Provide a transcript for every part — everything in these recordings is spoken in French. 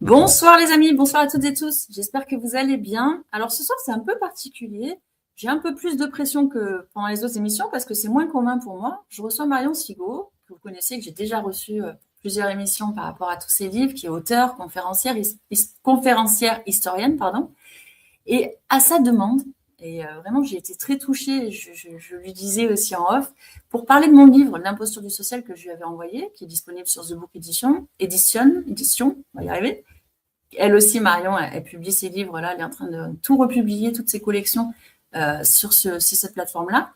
Bonsoir les amis, bonsoir à toutes et tous. J'espère que vous allez bien. Alors ce soir c'est un peu particulier. J'ai un peu plus de pression que pendant les autres émissions parce que c'est moins commun pour moi. Je reçois Marion Sigaud, que vous connaissez, que j'ai déjà reçu plusieurs émissions par rapport à tous ses livres, qui est auteure, conférencière historienne, pardon. Et à sa demande, et vraiment j'ai été très touchée, je lui disais aussi en off, pour parler de mon livre, L'imposture du social, que je lui avais envoyé, qui est disponible sur The Book Edition, on va y arriver. Elle aussi, Marion, elle publie ses livres-là, elle est en train de tout republier, toutes ses collections sur cette plateforme-là.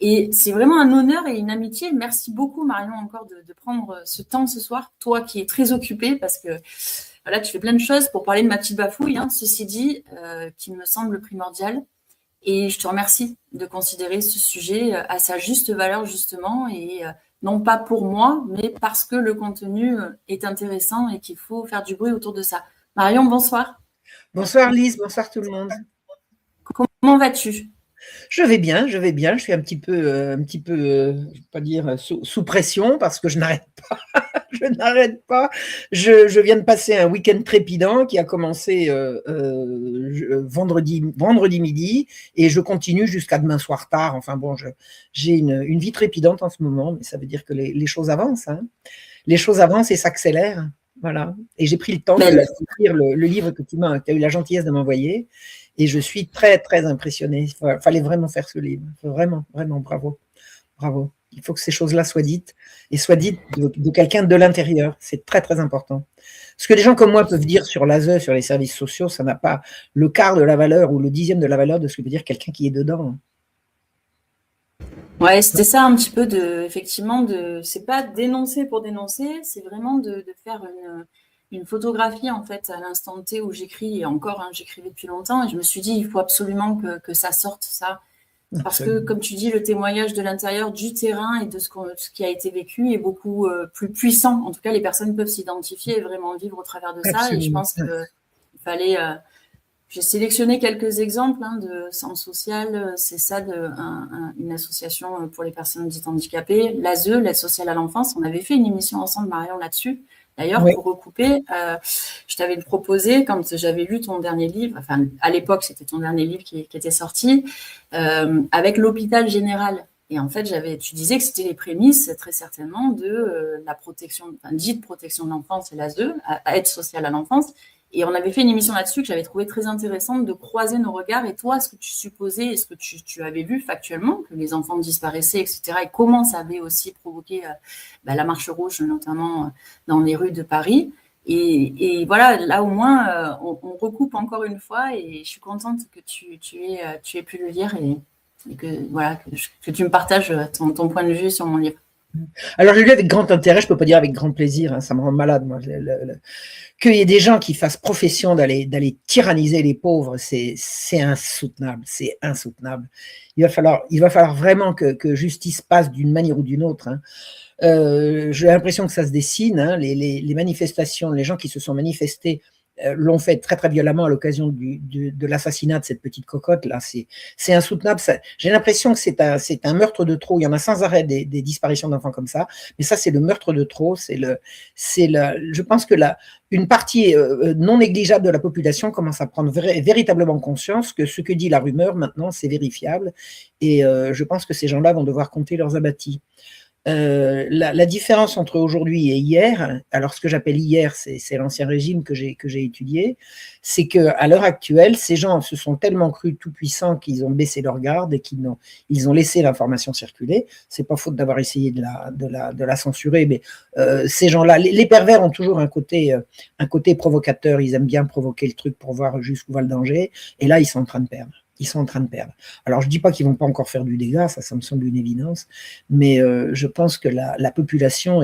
Et c'est vraiment un honneur et une amitié. Merci beaucoup, Marion, encore de prendre ce temps ce soir, toi qui es très occupée, parce que voilà, tu fais plein de choses pour parler de ma petite bafouille, hein, ceci dit, qui me semble primordial. Et je te remercie de considérer ce sujet à sa juste valeur, justement, et non pas pour moi, mais parce que le contenu est intéressant et qu'il faut faire du bruit autour de ça. Marion, bonsoir. Bonsoir Lise, bonsoir tout le monde. Comment vas-tu? Je vais bien. Je suis un petit peu, je vais pas dire sous pression parce que je n'arrête pas. Je viens de passer un week-end trépidant qui a commencé vendredi midi et je continue jusqu'à demain soir tard. Enfin bon, j'ai une vie trépidante en ce moment, mais ça veut dire que les choses avancent, hein. Les choses avancent et s'accélèrent. Voilà. Et j'ai pris le temps de lire le livre que tu as eu la gentillesse de m'envoyer. Et je suis très, très impressionnée. Il fallait vraiment faire ce livre. Vraiment, vraiment, bravo. Bravo. Il faut que ces choses-là soient dites, et soient dites de quelqu'un de l'intérieur. C'est très, très important. Ce que des gens comme moi peuvent dire sur l'ASE, sur les services sociaux, ça n'a pas le quart de la valeur ou le dixième de la valeur de ce que peut dire quelqu'un qui est dedans. Ouais, c'était ça un petit peu c'est pas dénoncer pour dénoncer, c'est vraiment de faire une photographie en fait à l'instant T où j'écris, et encore, hein, j'écrivais depuis longtemps, et je me suis dit, il faut absolument que ça sorte, ça. Parce que, comme tu dis, le témoignage de l'intérieur, du terrain et de ce qui a été vécu est beaucoup plus puissant. En tout cas, les personnes peuvent s'identifier et vraiment vivre au travers de ça. Absolument. Et je pense qu'il fallait... j'ai sélectionné quelques exemples de Centre Social, c'est ça, une association pour les personnes dites handicapées, l'ASE, l'aide sociale à l'enfance. On avait fait une émission ensemble, Marion, là-dessus. D'ailleurs, oui. Pour recouper, je t'avais proposé, quand j'avais lu ton dernier livre, enfin, à l'époque, c'était ton dernier livre qui était sorti, avec l'hôpital général. Et en fait, tu disais que c'était les prémices, très certainement, de la protection, enfin, dite protection de l'enfance et l'ASE, aide sociale à l'enfance. Et on avait fait une émission là-dessus que j'avais trouvé très intéressante, de croiser nos regards. Et toi, ce que tu supposais et ce que tu avais vu factuellement, que les enfants disparaissaient, etc., et comment ça avait aussi provoqué la marche rouge, notamment dans les rues de Paris. Et voilà, là au moins, on recoupe encore une fois, et je suis contente que tu aies pu le lire et que, voilà, que tu me partages ton point de vue sur mon livre. Alors, je l'ai lu avec grand intérêt, je ne peux pas dire avec grand plaisir, hein, ça me rend malade, moi. Qu'il y ait des gens qui fassent profession d'aller tyranniser les pauvres, c'est insoutenable, c'est insoutenable. Il va falloir vraiment que justice passe d'une manière ou d'une autre, hein. J'ai l'impression que ça se dessine, hein, les manifestations, les gens qui se sont manifestés l'ont fait très très violemment à l'occasion de l'assassinat de cette petite cocotte là, c'est insoutenable. J'ai l'impression que c'est un meurtre de trop. Il y en a sans arrêt des disparitions d'enfants comme ça, mais ça c'est le meurtre de trop. Je pense que une partie non négligeable de la population commence à prendre véritablement conscience que ce que dit la rumeur maintenant c'est vérifiable, et je pense que ces gens-là vont devoir compter leurs abattis. La différence entre aujourd'hui et hier, alors ce que j'appelle hier, c'est l'ancien régime que j'ai étudié, c'est qu'à l'heure actuelle, ces gens se sont tellement crus tout puissants qu'ils ont baissé leur garde et ils ont laissé l'information circuler. C'est pas faute d'avoir essayé de la censurer, mais ces gens-là, les pervers ont toujours un côté provocateur. Ils aiment bien provoquer le truc pour voir jusqu'où va le danger, et là ils sont en train de perdre. Alors, je ne dis pas qu'ils ne vont pas encore faire du dégât, ça me semble une évidence, mais je pense que la population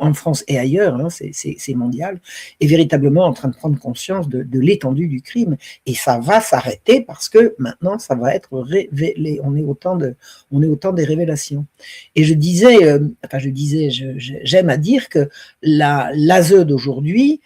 en France et ailleurs, hein, c'est mondial, est véritablement en train de prendre conscience de l'étendue du crime, et ça va s'arrêter parce que maintenant, ça va être révélé. On est au temps des révélations. Et j'aime à dire que l'ASE d'aujourd'hui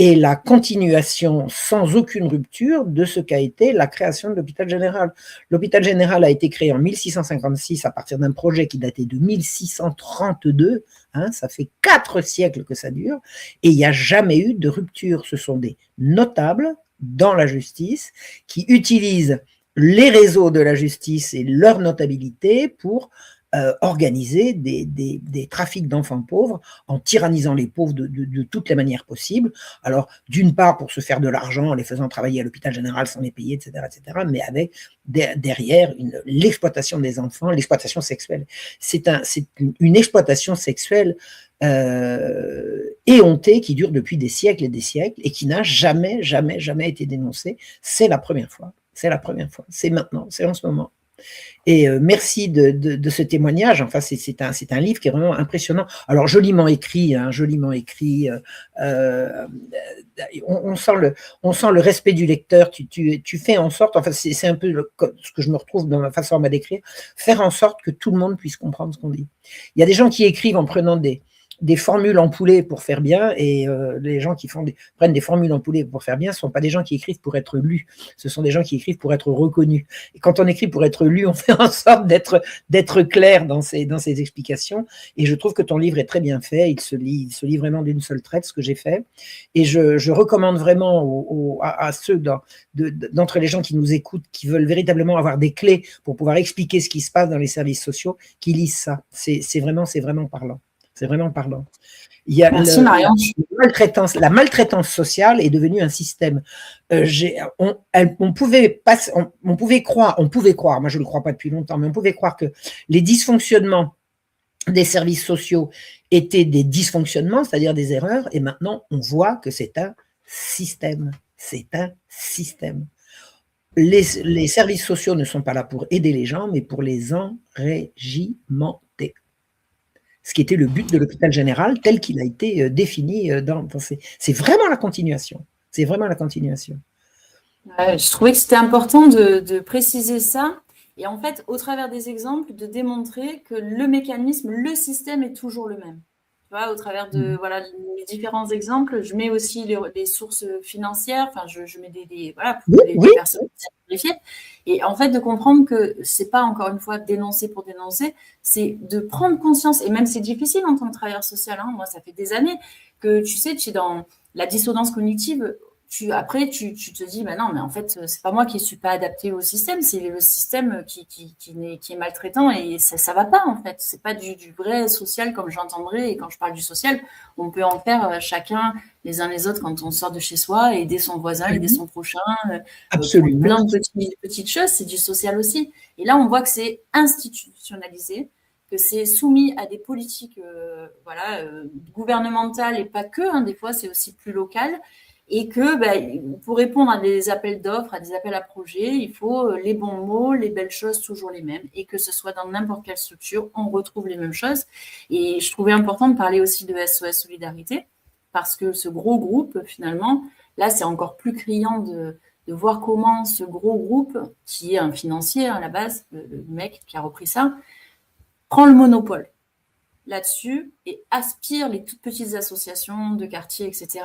et la continuation sans aucune rupture de ce qu'a été la création de l'hôpital général. L'hôpital général a été créé en 1656 à partir d'un projet qui datait de 1632, hein, ça fait 4 siècles que ça dure, et il n'y a jamais eu de rupture. Ce sont des notables dans la justice qui utilisent les réseaux de la justice et leur notabilité pour organiser des trafics d'enfants pauvres en tyrannisant les pauvres de toutes les manières possibles. Alors, d'une part, pour se faire de l'argent en les faisant travailler à l'hôpital général sans les payer, etc., mais avec derrière l'exploitation des enfants, l'exploitation sexuelle. C'est une exploitation sexuelle éhontée qui dure depuis des siècles et des siècles et qui n'a jamais été dénoncée. C'est la première fois. C'est la première fois. C'est maintenant. C'est en ce moment. Et merci de ce témoignage. Enfin, c'est un livre qui est vraiment impressionnant. Alors, joliment écrit, hein, joliment écrit. On sent le respect du lecteur. Tu fais en sorte, enfin, c'est un peu ce que je me retrouve dans ma façon à d'écrire, faire en sorte que tout le monde puisse comprendre ce qu'on dit. Il y a des gens qui écrivent en prenant des formules empoulées pour faire bien, et les gens qui prennent des formules empoulées pour faire bien ne sont pas des gens qui écrivent pour être lus, ce sont des gens qui écrivent pour être reconnus. Et quand on écrit pour être lu, on fait en sorte d'être clair dans ses explications, et je trouve que ton livre est très bien fait, il se lit vraiment d'une seule traite, ce que j'ai fait, et je recommande vraiment à ceux d'entre les gens qui nous écoutent, qui veulent véritablement avoir des clés pour pouvoir expliquer ce qui se passe dans les services sociaux, qui lisent ça. C'est vraiment parlant. C'est vraiment parlant. Il y a Merci, Marion. La maltraitance sociale est devenue un système. On pouvait croire, moi je ne le crois pas depuis longtemps, mais on pouvait croire que les dysfonctionnements des services sociaux étaient des dysfonctionnements, c'est-à-dire des erreurs, et maintenant on voit que c'est un système. C'est un système. Les services sociaux ne sont pas là pour aider les gens, mais pour les enrégimenter. Ce qui était le but de l'hôpital général tel qu'il a été défini. C'est vraiment la continuation. C'est vraiment la continuation. Je trouvais que c'était important de préciser ça. Et en fait, au travers des exemples, de démontrer que le mécanisme, le système est toujours le même. Tu vois, au travers de les différents exemples, je mets aussi les sources financières. Enfin, je mets pour les personnes vérifier. Et en fait, de comprendre que c'est pas encore une fois dénoncer pour dénoncer, c'est de prendre conscience. Et même c'est difficile en tant que travailleur social. Hein, moi, ça fait des années que tu es dans la dissonance cognitive. Après, tu te dis, bah non, mais en fait, c'est pas moi qui suis pas adapté au système, c'est le système qui est maltraitant et ça va pas, en fait. C'est pas du vrai social comme j'entendrais. Et quand je parle du social, on peut en faire chacun les uns les autres quand on sort de chez soi, aider son voisin, aider son prochain. Absolument. Plein de petites choses, c'est du social aussi. Et là, on voit que c'est institutionnalisé, que c'est soumis à des politiques gouvernementales et pas que, hein, des fois, c'est aussi plus local. Et que pour répondre à des appels d'offres, à des appels à projets, il faut les bons mots, les belles choses, toujours les mêmes. Et que ce soit dans n'importe quelle structure, on retrouve les mêmes choses. Et je trouvais important de parler aussi de SOS Solidarité, parce que ce gros groupe, finalement, là, c'est encore plus criant de voir comment ce gros groupe, qui est un financier à la base, le mec qui a repris ça, prend le monopole là-dessus et aspire les toutes petites associations de quartier, etc.,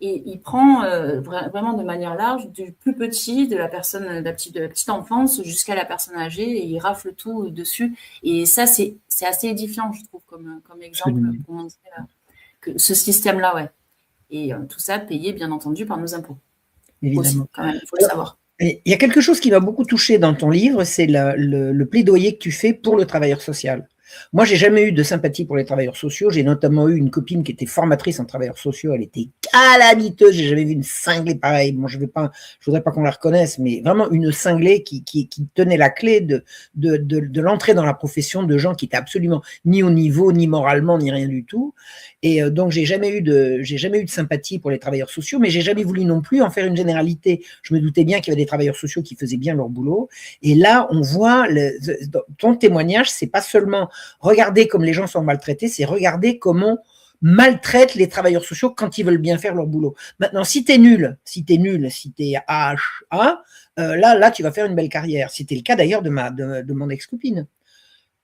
et il prend vraiment de manière large, du plus petit, de la petite enfance jusqu'à la personne âgée, et il rafle tout dessus. Et ça, c'est assez édifiant, je trouve, comme exemple pour montrer que ce système-là, ouais. Et tout ça payé, bien entendu, par nos impôts. Évidemment. Aussi, quand même, il faut le savoir. Il y a quelque chose qui m'a beaucoup touché dans ton livre, c'est le plaidoyer que tu fais pour le travailleur social. Moi, j'ai jamais eu de sympathie pour les travailleurs sociaux. J'ai notamment eu une copine qui était formatrice en travailleurs sociaux. Elle était calamiteuse. J'ai jamais vu une cinglée pareille. Moi, je voudrais pas qu'on la reconnaisse, mais vraiment une cinglée qui tenait la clé de l'entrée dans la profession de gens qui étaient absolument ni au niveau, ni moralement, ni rien du tout. Et donc, j'ai jamais eu de sympathie pour les travailleurs sociaux, mais j'ai jamais voulu non plus en faire une généralité. Je me doutais bien qu'il y avait des travailleurs sociaux qui faisaient bien leur boulot. Et là, on voit ton témoignage, c'est pas seulement regarder comme les gens sont maltraités, c'est regarder comment maltraite les travailleurs sociaux quand ils veulent bien faire leur boulot. Maintenant, si t'es nul, si t'es HA, là, tu vas faire une belle carrière. C'était le cas d'ailleurs de mon ex-copine.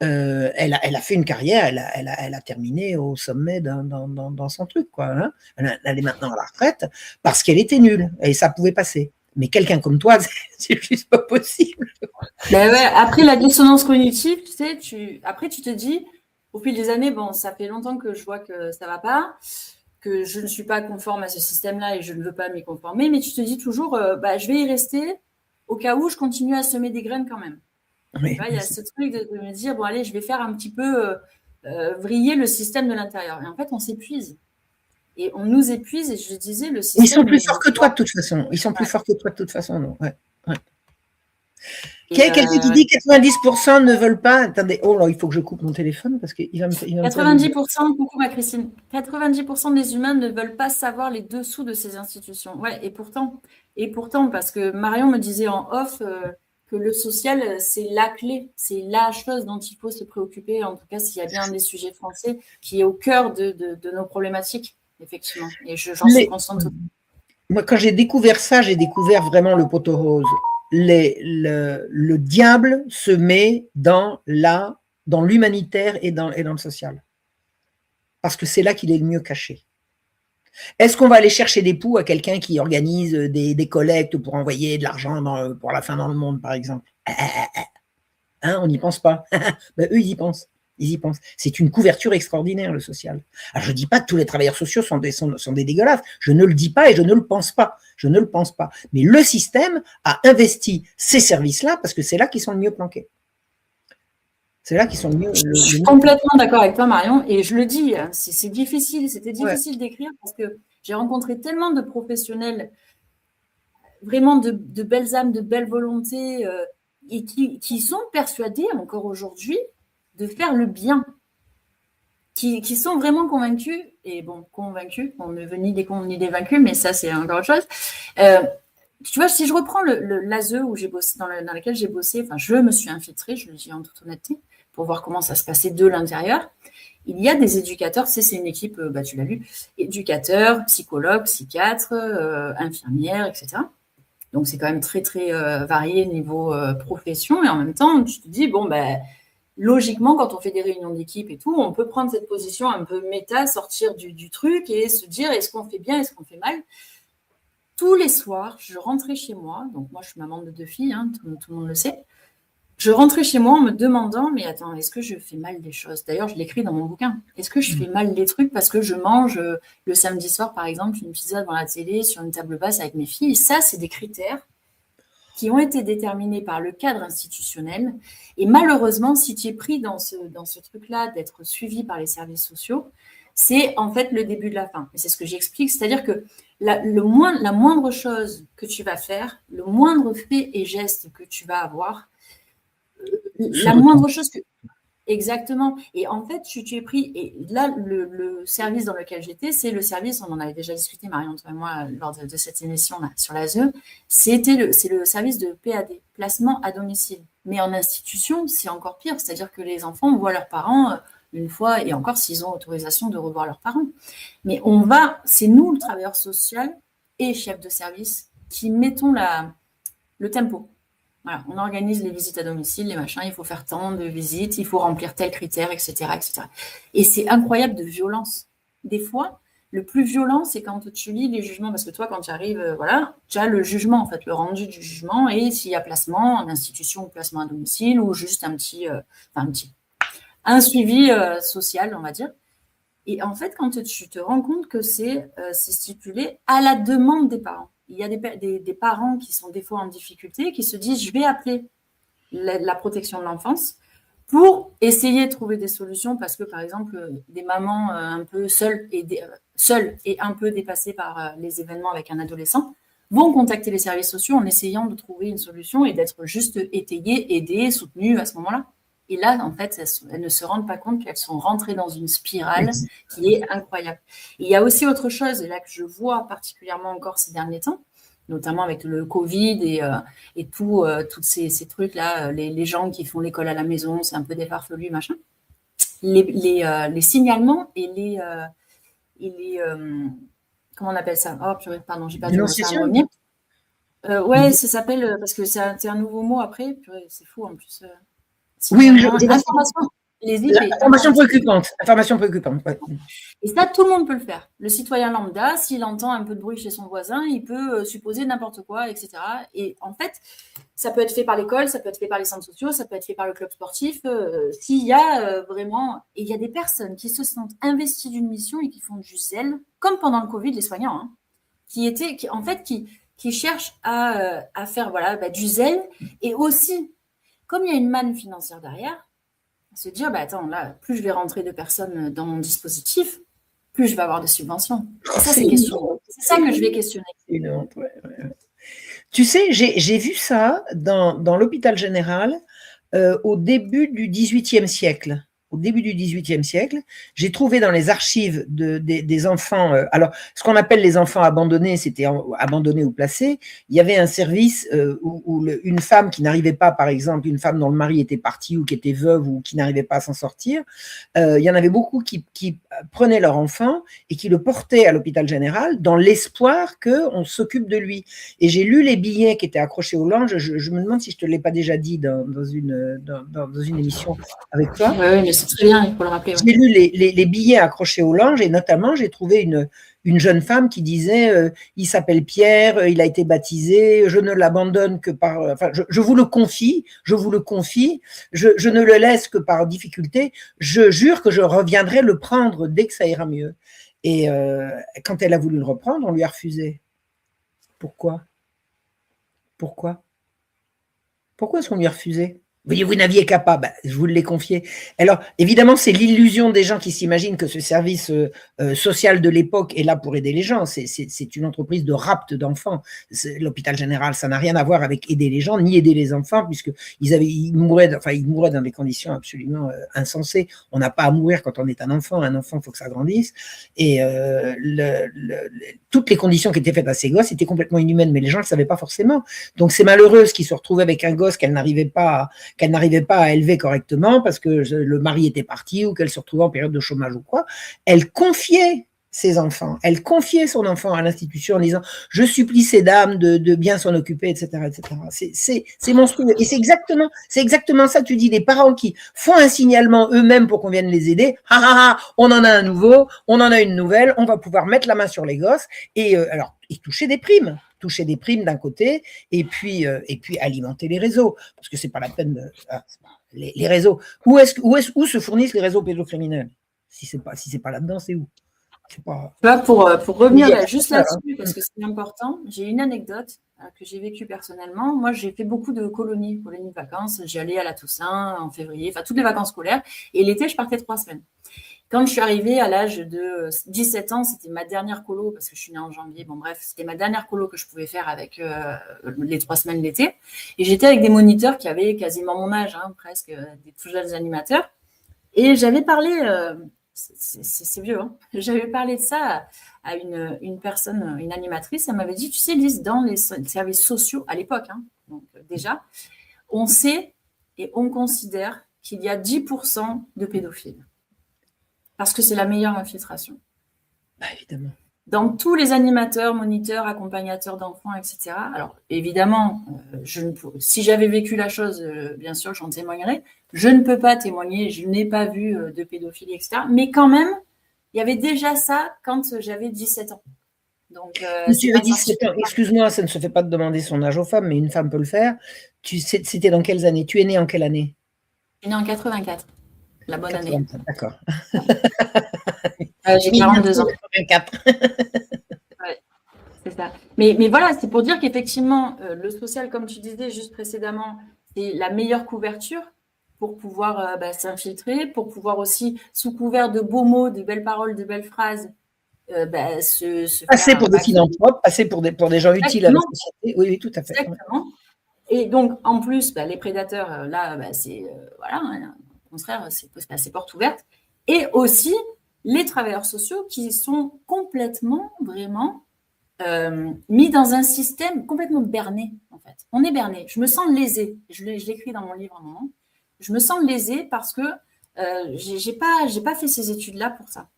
elle a fait une carrière, elle a terminé au sommet dans son truc, quoi. Hein. Elle est maintenant à la retraite parce qu'elle était nulle et ça pouvait passer. Mais quelqu'un comme toi, c'est juste pas possible. Ben ouais, après la dissonance cognitive, tu sais, après tu te dis, au fil des années, bon, ça fait longtemps que je vois que ça va pas, que je ne suis pas conforme à ce système-là et je ne veux pas m'y conformer, mais tu te dis toujours, je vais y rester au cas où je continue à semer des graines quand même. Oui, Il y a ce truc de me dire, bon allez, je vais faire un petit peu vriller le système de l'intérieur. Et en fait, on s'épuise. Et on nous épuise, et je disais, le ils sont système plus nous forts que toi de toute façon. Ils sont plus forts que toi de toute façon, non. Ouais. Quelqu'un qui dit 90% ne veulent pas. Attendez, oh là, il faut que je coupe mon téléphone parce qu'il va me faire. 90%, coucou ma Christine, 90% des humains ne veulent pas savoir les dessous de ces institutions. Ouais, et pourtant, parce que Marion me disait en off que le social, c'est la clé, c'est la chose dont il faut se préoccuper, en tout cas s'il y a bien un des sujets français qui est au cœur de nos problématiques, effectivement. Et j'en suis consciente. Moi, quand j'ai découvert ça, j'ai découvert vraiment le poteau rose. Le diable se met dans l'humanitaire et dans le social. Parce que c'est là qu'il est le mieux caché. Est-ce qu'on va aller chercher des poux à quelqu'un qui organise des collectes pour envoyer de l'argent pour la fin dans le monde, par exemple? Hein, on n'y pense pas. Ben, eux, ils y pensent. Ils y pensent. C'est une couverture extraordinaire, le social. Alors, je ne dis pas que tous les travailleurs sociaux sont des dégueulasses. Je ne le dis pas et je ne le pense pas. Je ne le pense pas. Mais le système a investi ces services-là parce que c'est là qu'ils sont le mieux planqués. C'est là qu'ils sont le mieux. Je suis complètement d'accord avec toi, Marion. Et je le dis, c'est difficile. C'était difficile d'écrire parce que j'ai rencontré tellement de professionnels, vraiment de belles âmes, de belles volontés, et qui sont persuadés encore aujourd'hui de faire le bien, qui sont vraiment convaincus, et bon, convaincus, on ne veut ni des cons ni des vaincus, mais ça c'est encore autre chose. Tu vois, si je reprends l'ASE où j'ai bossé, dans lequel j'ai bossé, enfin je me suis infiltrée, je le dis en toute honnêteté, pour voir comment ça se passait de l'intérieur. Il y a des éducateurs, c'est une équipe, tu l'as lu, éducateurs, psychologues, psychiatres, infirmières, etc. Donc c'est quand même très très varié niveau profession, et en même temps tu te dis bon logiquement quand on fait des réunions d'équipe et tout, on peut prendre cette position un peu méta, sortir du truc et se dire est-ce qu'on fait bien, est-ce qu'on fait mal. Tous les soirs, je rentrais chez moi, donc moi je suis maman de 2 filles, hein, tout le monde le sait. Je rentrais chez moi en me demandant, mais attends, est-ce que je fais mal des choses? D'ailleurs, je l'écris dans mon bouquin. Est-ce que je fais mal des trucs parce que je mange le samedi soir, par exemple, une pizza devant la télé sur une table basse avec mes filles? Et ça, c'est des critères qui ont été déterminés par le cadre institutionnel. Et malheureusement, si tu es pris dans ce truc-là d'être suivi par les services sociaux, c'est en fait le début de la fin. Et c'est ce que j'explique, c'est-à-dire que la moindre chose que tu vas faire, le moindre fait et geste que tu vas avoir, la moindre chose que... Exactement. Et en fait, tu es pris. Et là, le service dans lequel j'étais, c'est le service, on en avait déjà discuté, Marion, toi et moi, lors de cette émission-là, sur l'ASE, c'est le service de PAD, placement à domicile. Mais en institution, c'est encore pire. C'est-à-dire que les enfants voient leurs parents une fois, et encore s'ils ont autorisation de revoir leurs parents. Mais c'est nous, le travailleur social et chef de service, qui mettons le tempo. Voilà, on organise les visites à domicile, les machins, il faut faire tant de visites, il faut remplir tel critère, etc., etc. Et c'est incroyable de violence. Des fois, le plus violent, c'est quand tu lis les jugements, parce que toi, quand tu arrives, tu as le jugement, en fait, le rendu du jugement, et s'il y a placement en institution ou placement à domicile, ou juste un suivi social, on va dire. Et en fait, quand tu te rends compte que c'est stipulé à la demande des parents. Il y a des parents qui sont des fois en difficulté, qui se disent, je vais appeler la protection de l'enfance pour essayer de trouver des solutions parce que, par exemple, des mamans un peu seules et un peu dépassées par les événements avec un adolescent vont contacter les services sociaux en essayant de trouver une solution et d'être juste étayées, aidées, soutenues à ce moment-là. Et là, en fait, elles ne se rendent pas compte qu'elles sont rentrées dans une spirale qui est incroyable. Et il y a aussi autre chose, et là que je vois particulièrement encore ces derniers temps, notamment avec le Covid et tous ces trucs-là, les gens qui font l'école à la maison, c'est un peu des farfelus, machin. Les signalements et les comment on appelle ça? Oh, purée, pardon, j'ai perdu mon ça à revenir. Ouais, ça s'appelle, parce que c'est un nouveau mot après, purée, c'est fou en plus. Oui, les IP. Information préoccupante. Ouais. Et ça, tout le monde peut le faire. Le citoyen lambda, s'il entend un peu de bruit chez son voisin, il peut supposer n'importe quoi, etc. Et en fait, ça peut être fait par l'école, ça peut être fait par les centres sociaux, ça peut être fait par le club sportif. S'il y a vraiment... Et il y a des personnes qui se sentent investies d'une mission et qui font du zèle, comme pendant le Covid, les soignants, hein, qui cherchent à faire du zèle. Et aussi, comme il y a une manne financière derrière, se dire, attends, là, plus je vais rentrer de personnes dans mon dispositif, plus je vais avoir de subventions. Et ça, c'est ça que je vais questionner. Une honte, ouais. Tu sais, j'ai vu ça dans l'hôpital général au début du XVIIIe siècle. Au début du XVIIIe siècle, j'ai trouvé dans les archives des enfants, alors ce qu'on appelle les enfants abandonnés, c'était abandonnés ou placés. Il y avait un service où une femme qui n'arrivait pas, par exemple, une femme dont le mari était parti ou qui était veuve ou qui n'arrivait pas à s'en sortir, il y en avait beaucoup qui prenaient leur enfant et qui le portaient à l'hôpital général dans l'espoir qu'on s'occupe de lui. Et j'ai lu les billets qui étaient accrochés au linge. Je me demande si je ne te l'ai pas déjà dit dans une émission avec toi. Oui, mais c'est très bien, il faut le rappeler. J'ai lu les billets accrochés au linge et notamment, j'ai trouvé une jeune femme qui disait il s'appelle Pierre, il a été baptisé, je ne l'abandonne que par... Enfin, je vous le confie, je ne le laisse que par difficulté, je jure que je reviendrai le prendre dès que ça ira mieux. Et quand elle a voulu le reprendre, on lui a refusé. Pourquoi est-ce qu'on lui a refusé ? Vous n'aviez qu'à pas, je vous l'ai confié. Alors, évidemment, c'est l'illusion des gens qui s'imaginent que ce service social de l'époque est là pour aider les gens. C'est une entreprise de rapt d'enfants. L'hôpital général, ça n'a rien à voir avec aider les gens, ni aider les enfants, puisqu'ils mouraient dans des conditions absolument insensées. On n'a pas à mourir quand on est un enfant. Un enfant, il faut que ça grandisse. Et toutes les conditions qui étaient faites à ces gosses étaient complètement inhumaines, mais les gens ne le savaient pas forcément. Donc, c'est malheureuse qui se retrouvait avec un gosse qu'elle n'arrivait pas à élever correctement parce que le mari était parti ou qu'elle se retrouvait en période de chômage ou quoi. Elle confiait ses enfants, elle confiait son enfant à l'institution en disant « je supplie ces dames de bien s'en occuper, etc. etc. » C'est monstrueux. Et c'est exactement ça que tu dis, les parents qui font un signalement eux-mêmes pour qu'on vienne les aider, on en a un nouveau, on en a une nouvelle, on va pouvoir mettre la main sur les gosses et toucher des primes d'un côté, et puis alimenter les réseaux, parce que c'est pas la peine les réseaux. Où se fournissent les réseaux pédocriminels? Si c'est pas là-dedans, c'est où? Pour revenir juste là-dessus, parce que c'est important, j'ai une anecdote que j'ai vécue personnellement. Moi, j'ai fait beaucoup de colonies de vacances. J'y allais à la Toussaint, en février, enfin toutes les vacances scolaires, et l'été, je partais 3 semaines. Quand je suis arrivée à l'âge de 17 ans, c'était ma dernière colo, parce que je suis née en janvier, c'était ma dernière colo que je pouvais faire avec les 3 semaines d'été. Et j'étais avec des moniteurs qui avaient quasiment mon âge, presque des tout jeunes animateurs. Et j'avais parlé, c'est vieux, j'avais parlé de ça à une personne, une animatrice. Elle m'avait dit, tu sais, Lise, dans les services sociaux, à l'époque, donc déjà, on sait et on considère qu'il y a 10% de pédophiles. Parce que c'est la meilleure infiltration. Évidemment. Dans tous les animateurs, moniteurs, accompagnateurs d'enfants, etc. Alors, évidemment, si j'avais vécu la chose, bien sûr, j'en témoignerais. Je ne peux pas témoigner, je n'ai pas vu de pédophilie, etc. Mais quand même, il y avait déjà ça quand j'avais 17 ans. Donc, tu avais 17 ans, excuse-moi, ça ne se fait pas de demander son âge aux femmes, mais une femme peut le faire. C'était dans quelles années? Tu es née en quelle année? Je suis née en 84. La bonne 84, année. D'accord. J'ai 42 ans. 84. Ouais, c'est ça. Mais voilà, c'est pour dire qu'effectivement, le social, comme tu disais juste précédemment, c'est la meilleure couverture pour pouvoir s'infiltrer, pour pouvoir aussi, sous couvert de beaux mots, de belles paroles, de belles phrases, se passer pour des philanthropes, passer pour des gens utiles à la société. Oui, tout à fait. Exactement. Et donc, en plus, les prédateurs, là, c'est au contraire, c'est porte ouverte. Et aussi, les travailleurs sociaux qui sont complètement, vraiment, mis dans un système complètement berné, en fait. On est berné. Je me sens lésée. Je l'écris dans mon livre à un moment. Je me sens lésée parce que j'ai pas fait ces études-là pour ça.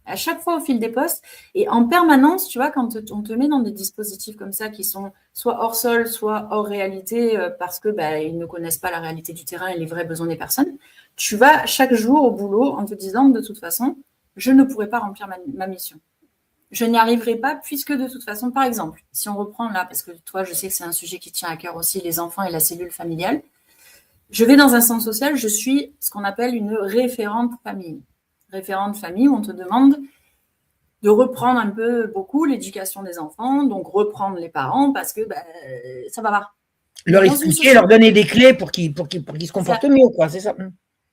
À chaque fois au fil des postes. Et en permanence, tu vois, quand on te met dans des dispositifs comme ça qui sont soit hors sol, soit hors réalité, parce que ils ne connaissent pas la réalité du terrain et les vrais besoins des personnes, tu vas chaque jour au boulot en te disant de toute façon, je ne pourrai pas remplir ma mission. Je n'y arriverai pas puisque de toute façon, par exemple, si on reprend là, parce que toi, je sais que c'est un sujet qui tient à cœur aussi, les enfants et la cellule familiale, je vais dans un centre social, je suis ce qu'on appelle une référente famille. Référente famille où on te demande de reprendre un peu beaucoup l'éducation des enfants, donc reprendre les parents parce que ça va pas. Leur expliquer, leur donner des clés pour qu'ils se comportent mieux, quoi, c'est ça.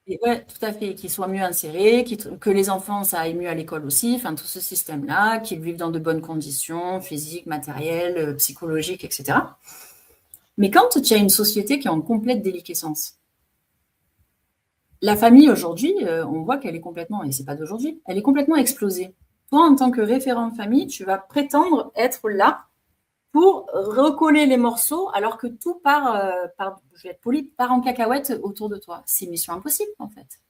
Oui, tout à fait, qu'ils soient mieux insérés, que les enfants, ça aille mieux à l'école aussi, enfin tout ce système-là, qu'ils vivent dans de bonnes conditions physiques, matérielles, psychologiques, etc. Mais quand tu as une société qui est en complète déliquescence, la famille aujourd'hui, on voit qu'elle est complètement, et c'est pas d'aujourd'hui, elle est complètement explosée. Toi, en tant que référent de famille, tu vas prétendre être là pour recoller les morceaux alors que tout part, je vais être poli, part en cacahuète autour de toi. C'est mission impossible, en fait.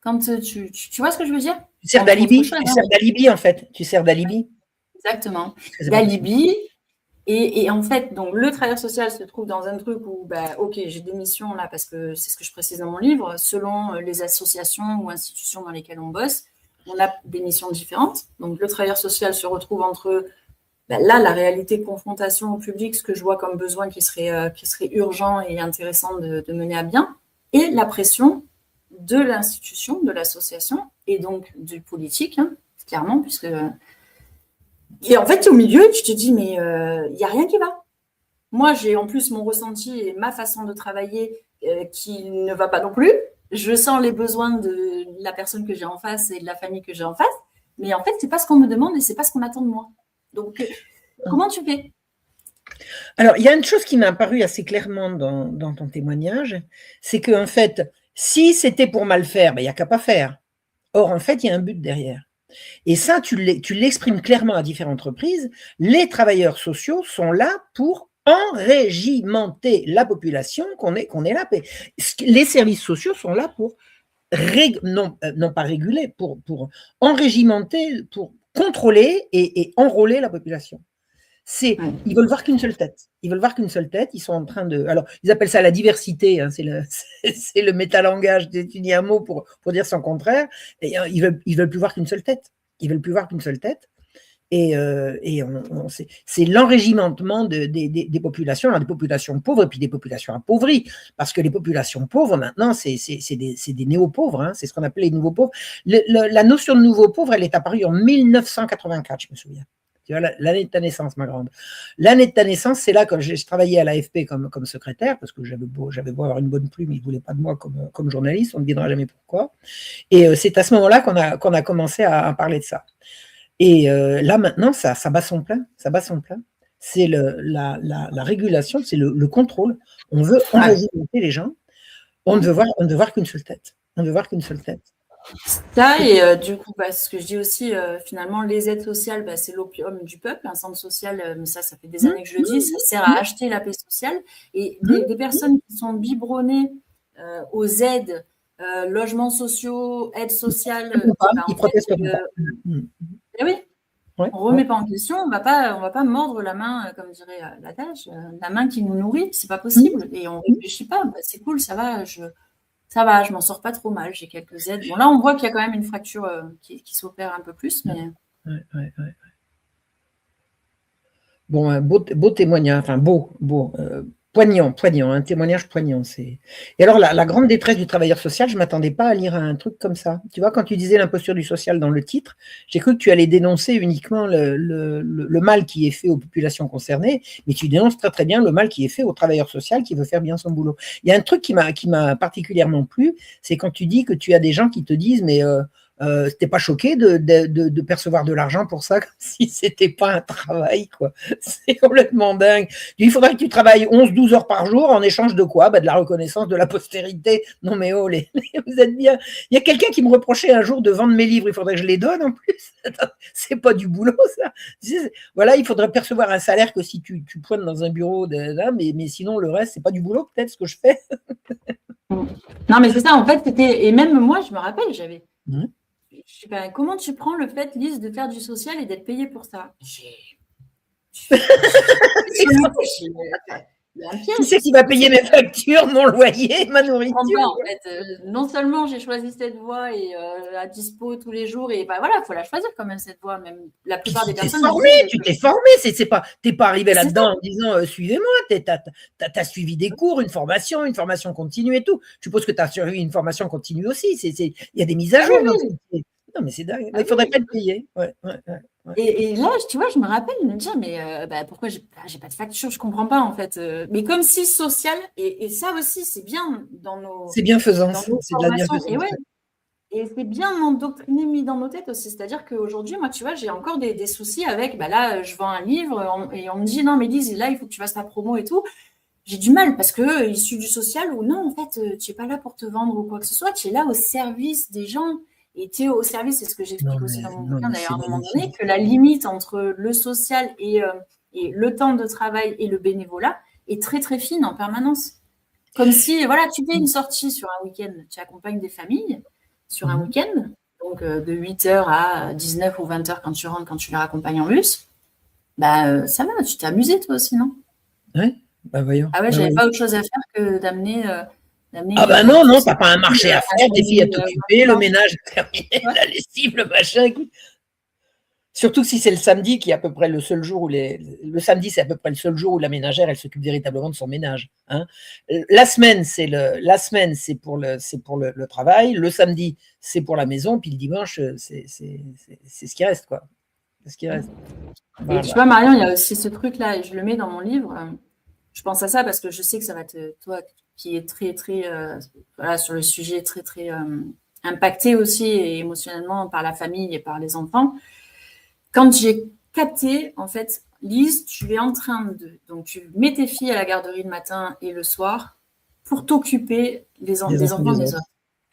Quand tu vois ce que je veux dire? Tu sers d'alibi, en fait. Tu sers d'alibi. Exactement. D'alibi. Et en fait, donc, le travailleur social se trouve dans un truc où, ok, j'ai des missions là, parce que c'est ce que je précise dans mon livre, selon les associations ou institutions dans lesquelles on bosse, on a des missions différentes. Donc, le travailleur social se retrouve entre, là, la réalité confrontation au public, ce que je vois comme besoin qui serait urgent et intéressant de mener à bien, et la pression de l'institution, de l'association, et donc du politique, hein, clairement, puisque... Et en fait, au milieu, tu te dis, mais il n'y a rien qui va. Moi, j'ai en plus mon ressenti et ma façon de travailler qui ne va pas non plus. Je sens les besoins de la personne que j'ai en face et de la famille que j'ai en face. Mais en fait, ce n'est pas ce qu'on me demande et ce n'est pas ce qu'on attend de moi. Donc, comment tu fais? Alors, il y a une chose qui m'a apparu assez clairement dans ton témoignage, c'est qu'en fait, si c'était pour mal faire, il n'y a qu'à pas faire. Or, en fait, il y a un but derrière. Et ça, tu l'exprimes clairement à différentes reprises. Les travailleurs sociaux sont là pour enrégimenter la population, qu'on est là. Les services sociaux sont là pour, non pas réguler, pour enrégimenter, pour contrôler et enrôler la population. Ils veulent voir qu'une seule tête. Ils veulent voir qu'une seule tête. Ils sont en train de. Alors, ils appellent ça la diversité. Hein, c'est le métalangage. Tu un mot pour dire son contraire. Et, ils veulent plus voir qu'une seule tête. Ils veulent plus voir qu'une seule tête. Et c'est l'enrégimentement des populations, alors des populations pauvres et puis des populations appauvries. Parce que les populations pauvres, maintenant, c'est des néo-pauvres. Hein, c'est ce qu'on appelle les nouveaux pauvres. La notion de nouveau pauvre, elle est apparue en 1984, je me souviens. Tu vois, l'année de ta naissance, ma grande. L'année de ta naissance, c'est là que je travaillais à l'AFP comme secrétaire, parce que j'avais beau avoir une bonne plume, ils ne voulaient pas de moi comme journaliste, on ne devinera jamais pourquoi. Et c'est à ce moment-là qu'on a commencé à parler de ça. Et là, maintenant, ça bat son plein. Ça bat son plein. C'est la régulation, c'est le contrôle. On veut enregimenter les gens. On ne veut voir qu'une seule tête. On ne veut voir qu'une seule tête. Ça, et du coup, ce que je dis aussi, finalement, les aides sociales, c'est l'opium du peuple. Un centre social, mais ça fait des années que je le dis, ça sert à acheter la paix sociale. Et des personnes qui sont biberonnées aux aides, logements sociaux, aides sociales, ils protestent pas. Oui, on ne remet pas en question, on va pas mordre la main, comme dirait l'adage, la main qui nous nourrit, c'est pas possible. Et on réfléchit pas, c'est cool, ça va, je m'en sors pas trop mal, j'ai quelques aides. Bon, là, on voit qu'il y a quand même une fracture qui s'opère un peu plus, mais... Ouais. Bon, un beau témoignage, enfin poignant, un témoignage poignant. Et alors, la grande détresse du travailleur social, je ne m'attendais pas à lire un truc comme ça. Tu vois, quand tu disais l'imposture du social dans le titre, j'ai cru que tu allais dénoncer uniquement le mal qui est fait aux populations concernées, mais tu dénonces très très bien le mal qui est fait au travailleur social qui veut faire bien son boulot. Il y a un truc qui m'a particulièrement plu, c'est quand tu dis que tu as des gens qui te disent, mais... t'es pas choqué de percevoir de l'argent pour ça, comme si c'était pas un travail, quoi. C'est complètement dingue. Il faudrait que tu travailles 11-12 heures par jour en échange de quoi? De la reconnaissance de la postérité. Non mais oh, vous êtes bien. Il y a quelqu'un qui me reprochait un jour de vendre mes livres, il faudrait que je les donne en plus. C'est pas du boulot, ça. Voilà, il faudrait percevoir un salaire que si tu pointes dans un bureau, mais sinon le reste, c'est pas du boulot peut-être ce que je fais. Non mais c'est ça, en fait, c'était... Et même moi, je me rappelle, Ben, comment tu prends le fait, Lise, de faire du social et d'être payée pour ça? Il y a un Qui piège. c'est qui va payer mes factures, mon loyer, ma Je comprends pas, nourriture? en fait. Non seulement j'ai choisi cette voie et à dispo tous les jours, et bah voilà, il faut la choisir quand même, cette voie. Même la Puis plupart des tu t'es personnes me formé, disent tu que t'es formé, t'es pas arrivé c'est ça. là-dedans en disant suivez-moi, t'as suivi des cours, une formation continue et tout. Je suppose que tu as suivi une formation continue aussi. Il y a des mises à Ah oui, jour dans ce oui. métier. Non, mais c'est dingue. Ah Il faudrait oui. pas être payé. Ouais, ouais, ouais, ouais. Et là, tu vois, je me rappelle de me dire, mais bah, pourquoi j'ai pas de facture, je comprends pas en fait. Mais comme si social, et ça aussi, c'est bien C'est dans bienfaisance, nos c'est de la formations. Et bienfaisance. ouais, Ouais. et c'est bien endoctriné, mis dans nos têtes aussi. C'est-à-dire qu'aujourd'hui, moi, tu vois, j'ai encore des soucis avec, bah là, je vends un livre et on me dit, non, mais Lise, là, il faut que tu fasses ta promo et tout. J'ai du mal parce que issu du social ou non, en fait, tu n'es pas là pour te vendre ou quoi que ce soit, tu es là au service des gens. Et tu es au service, c'est ce que j'explique aussi dans mon Non, bouquin mais d'ailleurs c'est à un moment donné, magnifique. que la limite entre le social et le temps de travail et le bénévolat est très très fine en permanence. Comme si, voilà, tu fais une sortie sur un week-end, tu accompagnes des familles sur un Mhm. week-end, donc de 8h à 19 ou 20h quand tu rentres, quand tu les raccompagnes en bus, bah ça va, tu t'es amusé toi aussi, non? Ouais, bah voyons. Ah ouais, Bah j'avais voyons. pas autre chose à faire que d'amener Ah bah une non, non, petite t'as pas un fille marché à à faire, son des filles à t'occuper, le dimanche. ménage à terminer, Ouais. la lessive, le machin. Surtout si c'est le samedi qui est à peu près le seul jour où le samedi, c'est à peu près le seul jour où la ménagère, elle s'occupe véritablement de son ménage, hein. La semaine, c'est pour le travail. Le samedi, c'est pour la maison. Puis le dimanche, c'est ce qui reste, quoi. C'est ce qui reste. Et tu Voilà. vois, Marion, il y a aussi ce truc-là, et je le mets dans mon livre. Je pense à ça parce que je sais que ça va toi, qui est très, très, voilà, sur le sujet, très, très impacté aussi et émotionnellement par la famille et par les enfants. Quand j'ai capté, en fait, Lise, tu es en train donc tu mets tes filles à la garderie le matin et le soir pour t'occuper Des des enfants enfants des des autres.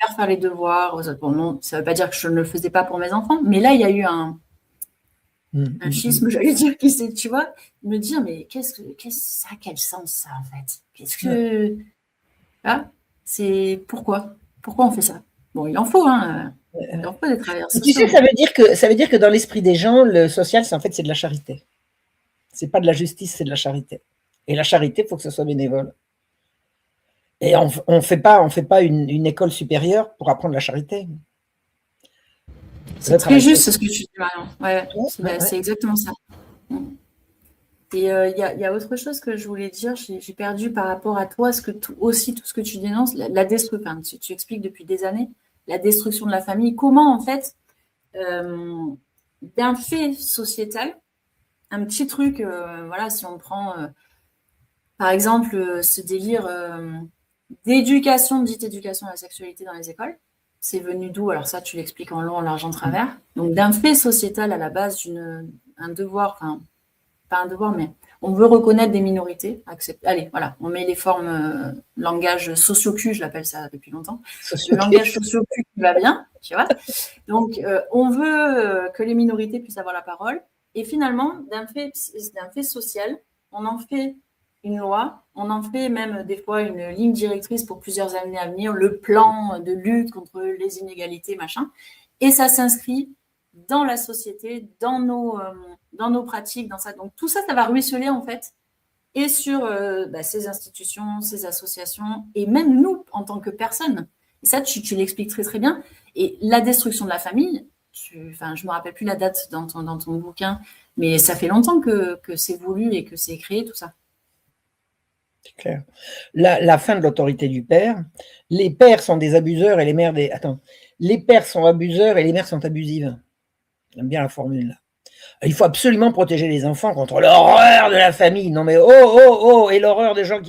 autres. Faire les devoirs aux autres. Bon, non, ça ne veut pas dire que je ne le faisais pas pour mes enfants, mais là, il y a eu Hum, un hum, hum. schisme, j'allais dire, qui c'est, tu vois, me dire, mais ça a quel sens, ça, en fait? Qu'est-ce Ouais. que, ah, c'est pourquoi on fait ça? Bon, il en faut, hein, il en faut des travailleurs Et tu sais, sociaux. ça veut dire que dans l'esprit des gens, le social, c'est de la charité. C'est pas de la justice, c'est de la charité. Et la charité, il faut que ce soit bénévole. Et on fait pas une école supérieure pour apprendre la charité. C'est Le très travail juste social. ce que tu dis, Marion. Ouais, Ouais, ouais, ouais. c'est exactement ça. Mm. Et il y a autre chose que je voulais dire, j'ai perdu par rapport à toi, aussi tout ce que tu dénonces, la destruction, enfin, tu expliques depuis des années, la destruction de la famille. Comment, en fait, euh, d'un fait sociétal, un petit truc, voilà, si on prend, par exemple, ce délire d'éducation, dite éducation à la sexualité dans les écoles, c'est venu d'où? Alors ça, tu l'expliques en long, en large, en travers. Donc, d'un fait sociétal à la base, un devoir, enfin, pas un devoir, mais on veut reconnaître des minorités. Allez, voilà, on met les formes langage socio-cul, je l'appelle ça depuis longtemps. Le langage socio-cul qui va bien, tu vois. Donc, on veut que les minorités puissent avoir la parole. Et finalement, d'un fait social, on en fait une loi, on en fait même des fois une ligne directrice pour plusieurs années à venir, le plan de lutte contre les inégalités, machin. Et ça s'inscrit dans la société, dans nos pratiques, dans ça. Donc tout ça, ça va ruisseler en fait, et sur ces institutions, ces associations, et même nous en tant que personnes. Et ça, tu l'expliques très très bien. Et la destruction de la famille, enfin, je me rappelle plus la date dans ton bouquin, mais ça fait longtemps que c'est voulu et que c'est créé tout ça. C'est clair. La fin de l'autorité du père. Les pères sont des abuseurs et les mères des. Attends. Les pères sont abuseurs et les mères sont abusives. J'aime bien la formule là. Il faut absolument protéger les enfants contre l'horreur de la famille. Non mais oh oh oh, et l'horreur des gens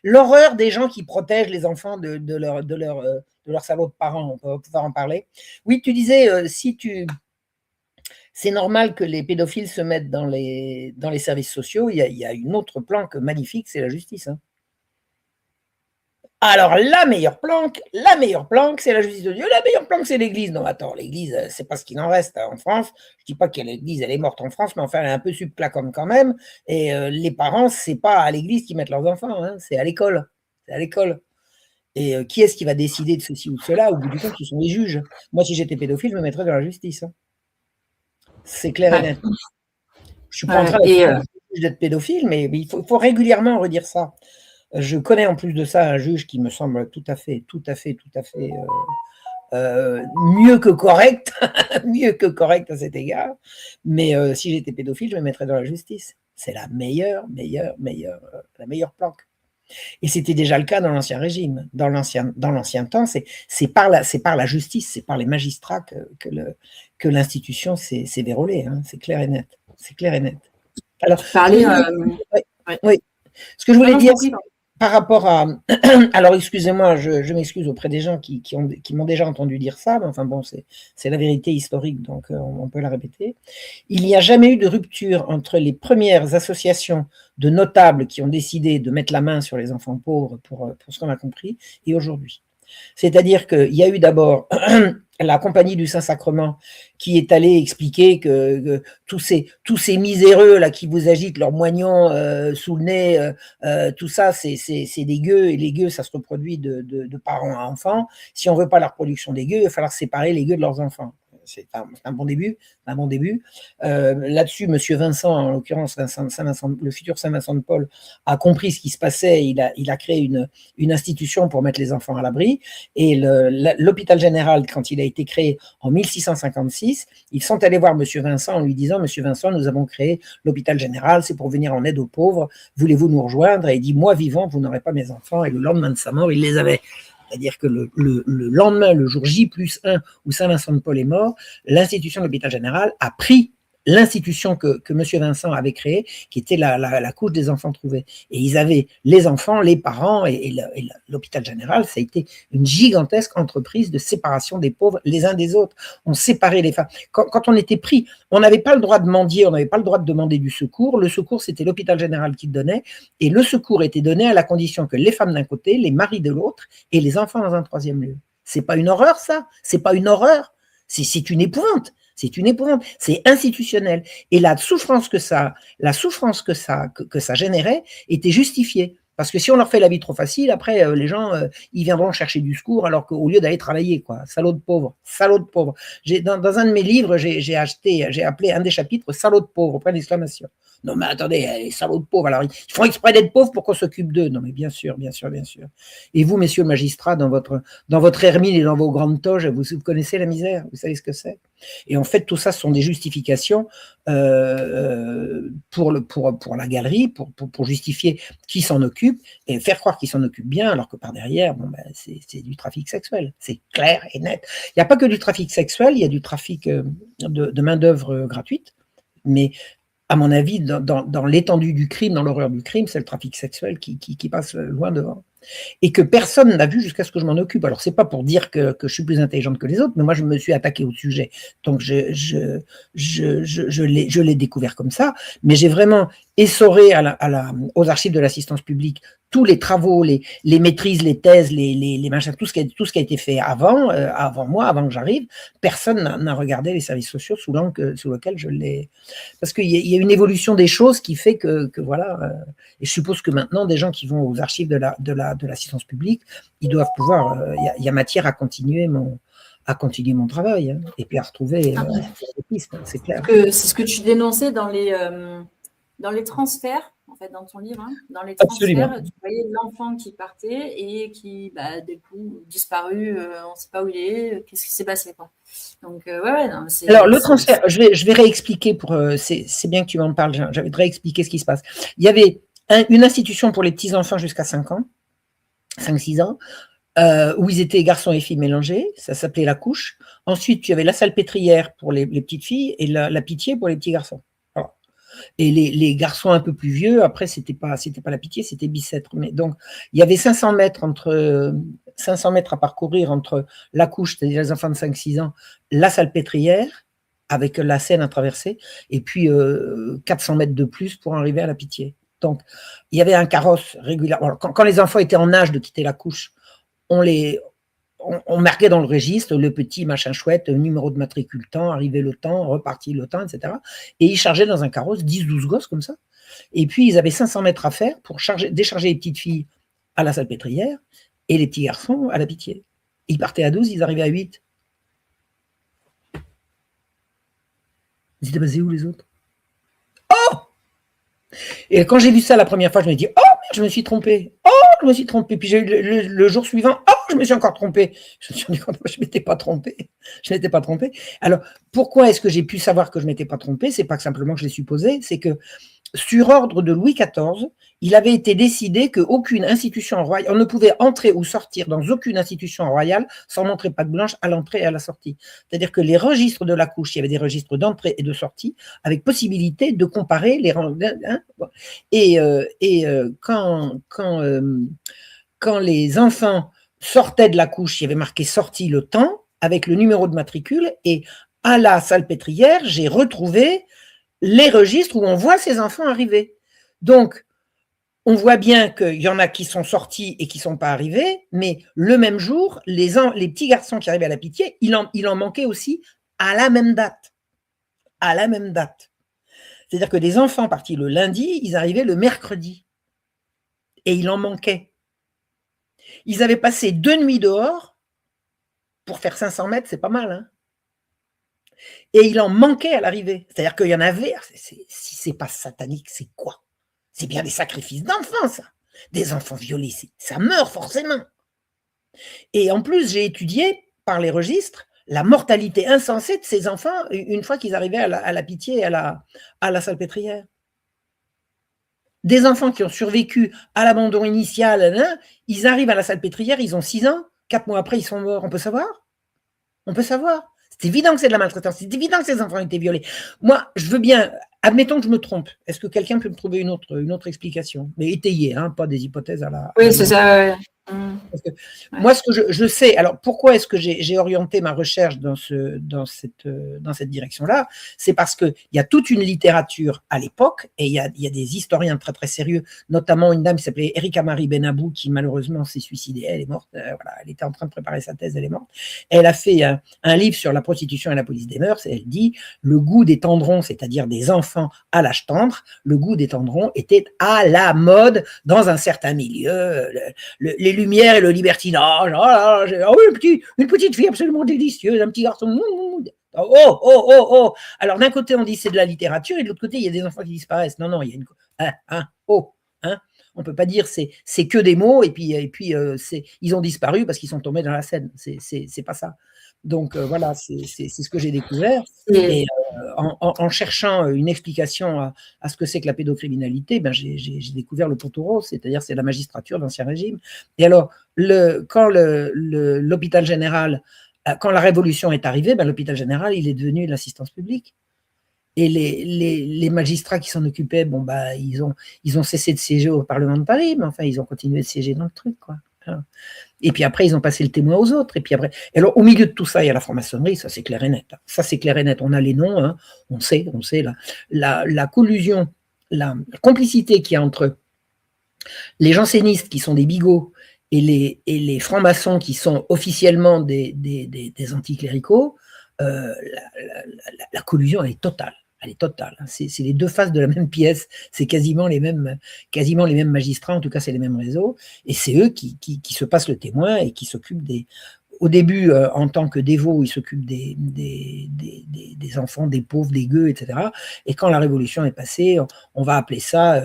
l'horreur des gens qui protègent les enfants de leurs salauds de parents. On peut pouvoir en parler. Oui, tu disais c'est normal que les pédophiles se mettent dans les services sociaux. Il y a une autre planque magnifique, c'est la justice, hein. Alors, la meilleure planque, c'est la justice de Dieu. La meilleure planque, c'est l'Église. Non, attends, l'Église, c'est pas ce qu'il en reste en France. Je dis pas que l'Église, elle est morte en France, mais enfin, elle est un peu subclacante quand même. Et les parents, c'est pas à l'Église qu'ils mettent leurs enfants, hein, c'est à l'école. C'est à l'école. Et qui est-ce qui va décider de ceci ou de cela? Au bout du compte, ce sont les juges. Moi, si j'étais pédophile, je me mettrais dans la justice, hein. C'est clair et net. Je suis pas en train d'être pédophile, mais il faut régulièrement redire ça. Je connais en plus de ça un juge qui me semble tout à fait mieux que correct, mieux que correct à cet égard. Mais si j'étais pédophile, je me mettrais dans la justice. C'est la meilleure planque. Et c'était déjà le cas dans l'Ancien Régime. Dans l'ancien temps, c'est par la justice, c'est par les magistrats que l'institution s'est vérolée, hein. C'est clair et net. C'est clair et net. Alors, oui. Ce que je voulais dire, par rapport à… Alors, excusez-moi, je m'excuse auprès des gens qui m'ont déjà entendu dire ça, mais enfin bon, c'est la vérité historique, donc on peut la répéter. Il n'y a jamais eu de rupture entre les premières associations de notables qui ont décidé de mettre la main sur les enfants pauvres, pour ce qu'on a compris, et aujourd'hui. C'est-à-dire qu'il y a eu d'abord la Compagnie du Saint-Sacrement qui est allée expliquer que tous ces miséreux là qui vous agitent leurs moignons sous le nez, tout ça c'est des gueux, et les gueux ça se reproduit de parents à enfants. Si on veut pas la reproduction des gueux, il va falloir séparer les gueux de leurs enfants. C'est un bon début. Là-dessus, Monsieur Vincent, en l'occurrence le futur Saint-Vincent de Paul, a compris ce qui se passait. Il a créé une institution pour mettre les enfants à l'abri. Et l'hôpital général, quand il a été créé en 1656, ils sont allés voir Monsieur Vincent en lui disant: Monsieur Vincent, nous avons créé l'hôpital général, c'est pour venir en aide aux pauvres. Voulez-vous nous rejoindre? Et il dit: moi vivant, vous n'aurez pas mes enfants. Et le lendemain de sa mort, il les avait. C'est-à-dire que le lendemain, le jour J+1, où Saint-Vincent de Paul est mort, l'institution de l'hôpital général a pris l'institution que M. Vincent avait créée, qui était la couche des enfants trouvés. Et ils avaient les enfants, les parents, et l'hôpital général, ça a été une gigantesque entreprise de séparation des pauvres les uns des autres. On séparait les femmes. Quand on était pris, on n'avait pas le droit de mendier, on n'avait pas le droit de demander du secours. Le secours, c'était l'hôpital général qui le donnait, et le secours était donné à la condition que les femmes d'un côté, les maris de l'autre, et les enfants dans un troisième lieu. C'est pas une horreur, ça? C'est pas une horreur? C'est une épouvante. C'est une épouvante, c'est institutionnel. Et la souffrance que ça générait était justifiée. Parce que si on leur fait la vie trop facile, après, les gens, ils viendront chercher du secours, alors qu'au lieu d'aller travailler, quoi. Salaud de pauvre, salaud de pauvre. Dans un de mes livres, j'ai appelé un des chapitres Salaud de pauvre, point d'exclamation. Non, mais attendez, les salauds de pauvres, alors ils font exprès d'être pauvres pour qu'on s'occupe d'eux. Non, mais bien sûr. Et vous, messieurs le magistrat, dans votre hermine et dans vos grandes toges, vous connaissez la misère, vous savez ce que c'est. Et en fait, tout ça, ce sont des justifications pour la galerie, pour justifier qui s'en occupe, et faire croire qu'ils s'en occupent bien, alors que par derrière, c'est du trafic sexuel. C'est clair et net. Il n'y a pas que du trafic sexuel, il y a du trafic de main-d'œuvre gratuite, mais à mon avis, dans l'étendue du crime, dans l'horreur du crime, c'est le trafic sexuel qui passe loin devant. Et que personne n'a vu jusqu'à ce que je m'en occupe. Alors, c'est pas pour dire que je suis plus intelligente que les autres, mais moi, je me suis attaqué au sujet. Donc, je l'ai découvert comme ça, mais j'ai vraiment essoré aux archives de l'assistance publique tous les travaux, les maîtrises, les thèses, les machins, tout ce qui a été fait avant moi, avant que j'arrive. Personne n'a regardé les services sociaux sous lequel je l'ai. Parce qu'il y a une évolution des choses qui fait que voilà. Et je suppose que maintenant, des gens qui vont aux archives de l'assistance publique, ils doivent pouvoir. Il y a matière à continuer mon travail, hein, et puis à retrouver des pistes, c'est clair. C'est ce que tu dénonçais dans les transferts. En fait, dans ton livre, hein, dans les transferts, absolument. Tu voyais l'enfant qui partait et qui, du coup, disparu, on ne sait pas où il est, qu'est-ce qui s'est passé, quoi. Donc, non, alors, le transfert, je vais réexpliquer, c'est bien que tu m'en parles, j'avais de réexpliquer ce qui se passe. Il y avait une institution pour les petits-enfants jusqu'à 5-6 ans, où ils étaient garçons et filles mélangés, ça s'appelait la couche. Ensuite, tu avais la salpêtrière pour les petites filles et la pitié pour les petits garçons. Et les garçons un peu plus vieux, après, c'était pas la pitié, c'était Bicêtre. Mais donc, il y avait 500 mètres à parcourir entre la couche, c'est-à-dire les enfants de 5-6 ans, la salpêtrière, avec la Seine à traverser, et puis 400 mètres de plus pour arriver à la pitié. Donc, il y avait un carrosse régulier. Alors, quand les enfants étaient en âge de quitter la couche, on marquait dans le registre le petit machin chouette, numéro de matricule temps, arrivé le temps, reparti le temps, etc. Et ils chargeaient dans un carrosse 10-12 gosses comme ça. Et puis, ils avaient 500 mètres à faire pour décharger les petites filles à la salpêtrière et les petits garçons à la pitié. Ils partaient à 12, ils arrivaient à 8. Ils étaient basés où les autres? Oh! Et quand j'ai vu ça la première fois, je me dis, oh, je me suis trompé. Oh, je me suis trompé. Puis j'ai eu le jour suivant, oh, je me suis encore trompé. Je me suis rendu compte que je ne m'étais pas trompé. Je n'étais pas trompé. Alors, pourquoi est-ce que j'ai pu savoir que je ne m'étais pas trompé? C'est pas que simplement que je l'ai supposé, c'est que sur ordre de Louis XIV, il avait été décidé qu'aucune institution royale, on ne pouvait entrer ou sortir dans aucune institution royale sans montrer patte blanche à l'entrée et à la sortie. C'est-à-dire que les registres de la couche, il y avait des registres d'entrée et de sortie, avec possibilité de comparer les rangs. Quand les enfants sortaient de la couche, il y avait marqué sortie le temps, avec le numéro de matricule, et à la salpêtrière, j'ai retrouvé les registres où on voit ces enfants arriver. Donc, on voit bien qu'il y en a qui sont sortis et qui ne sont pas arrivés, mais le même jour, les petits garçons qui arrivaient à la pitié, il en manquait aussi à la même date. À la même date. C'est-à-dire que des enfants partis le lundi, ils arrivaient le mercredi. Et il en manquait. Ils avaient passé 2 nuits dehors pour faire 500 mètres, c'est pas mal, hein. Et il en manquait à l'arrivée. C'est-à-dire qu'il y en avait, si c'est pas satanique, c'est quoi? C'est bien des sacrifices d'enfants, ça. Des enfants violés, ça meurt forcément. Et en plus, j'ai étudié par les registres la mortalité insensée de ces enfants une fois qu'ils arrivaient à la pitié et à la salpêtrière. Des enfants qui ont survécu à l'abandon initial, ils arrivent à la salpêtrière, ils ont 6 ans, 4 mois après, ils sont morts. On peut savoir? On peut savoir. C'est évident que c'est de la maltraitance, c'est évident que ces enfants ont été violés. Moi, je veux bien, admettons que je me trompe. Est-ce que quelqu'un peut me trouver une autre explication? Mais étayée, hein, pas des hypothèses à la... Oui, c'est ça, ouais. Moi, ce que je sais, alors pourquoi est-ce que j'ai orienté ma recherche dans cette direction-là? C'est parce qu'il y a toute une littérature à l'époque, et il y a des historiens très très sérieux, notamment une dame qui s'appelait Erika Marie Benabou, qui malheureusement s'est suicidée, elle est morte, voilà, elle était en train de préparer sa thèse, elle est morte. Elle a fait un livre sur la prostitution et la police des mœurs, et elle dit le goût des tendrons, c'est-à-dire des enfants à l'âge tendre, le goût des tendrons était à la mode dans un certain milieu, les lumières et le libertinage. Une petite fille absolument délicieuse, un petit garçon. Oh. Alors d'un côté on dit c'est de la littérature et de l'autre côté il y a des enfants qui disparaissent. Non, il y a on peut pas dire c'est que des mots et puis ils ont disparu parce qu'ils sont tombés dans la Seine. C'est pas ça. Donc voilà, c'est ce que j'ai découvert. Et en cherchant une explication à ce que c'est que la pédocriminalité, j'ai découvert le pot-au-rose, c'est-à-dire c'est la magistrature d'Ancien Régime. Et alors, quand l'hôpital général, quand la Révolution est arrivée, l'hôpital général, il est devenu l'assistance publique. Et les magistrats qui s'en occupaient, ils ont cessé de siéger au Parlement de Paris, mais enfin, ils ont continué de siéger dans le truc, quoi. Et puis après, ils ont passé le témoin aux autres. Et puis après, alors au milieu de tout ça, il y a la franc-maçonnerie, ça c'est clair et net. Ça c'est clair et net. On a les noms, hein. On sait la collusion, la complicité qu'il y a entre les jansénistes qui sont des bigots et les francs-maçons qui sont officiellement des anticléricaux. La collusion elle est totale. Elle est totale. C'est les deux faces de la même pièce. C'est quasiment les mêmes magistrats, en tout cas, c'est les mêmes réseaux. Et c'est eux qui se passent le témoin et qui s'occupent des. Au début, en tant que dévots, ils s'occupent des enfants, des pauvres, des gueux, etc. Et quand la Révolution est passée, on va appeler ça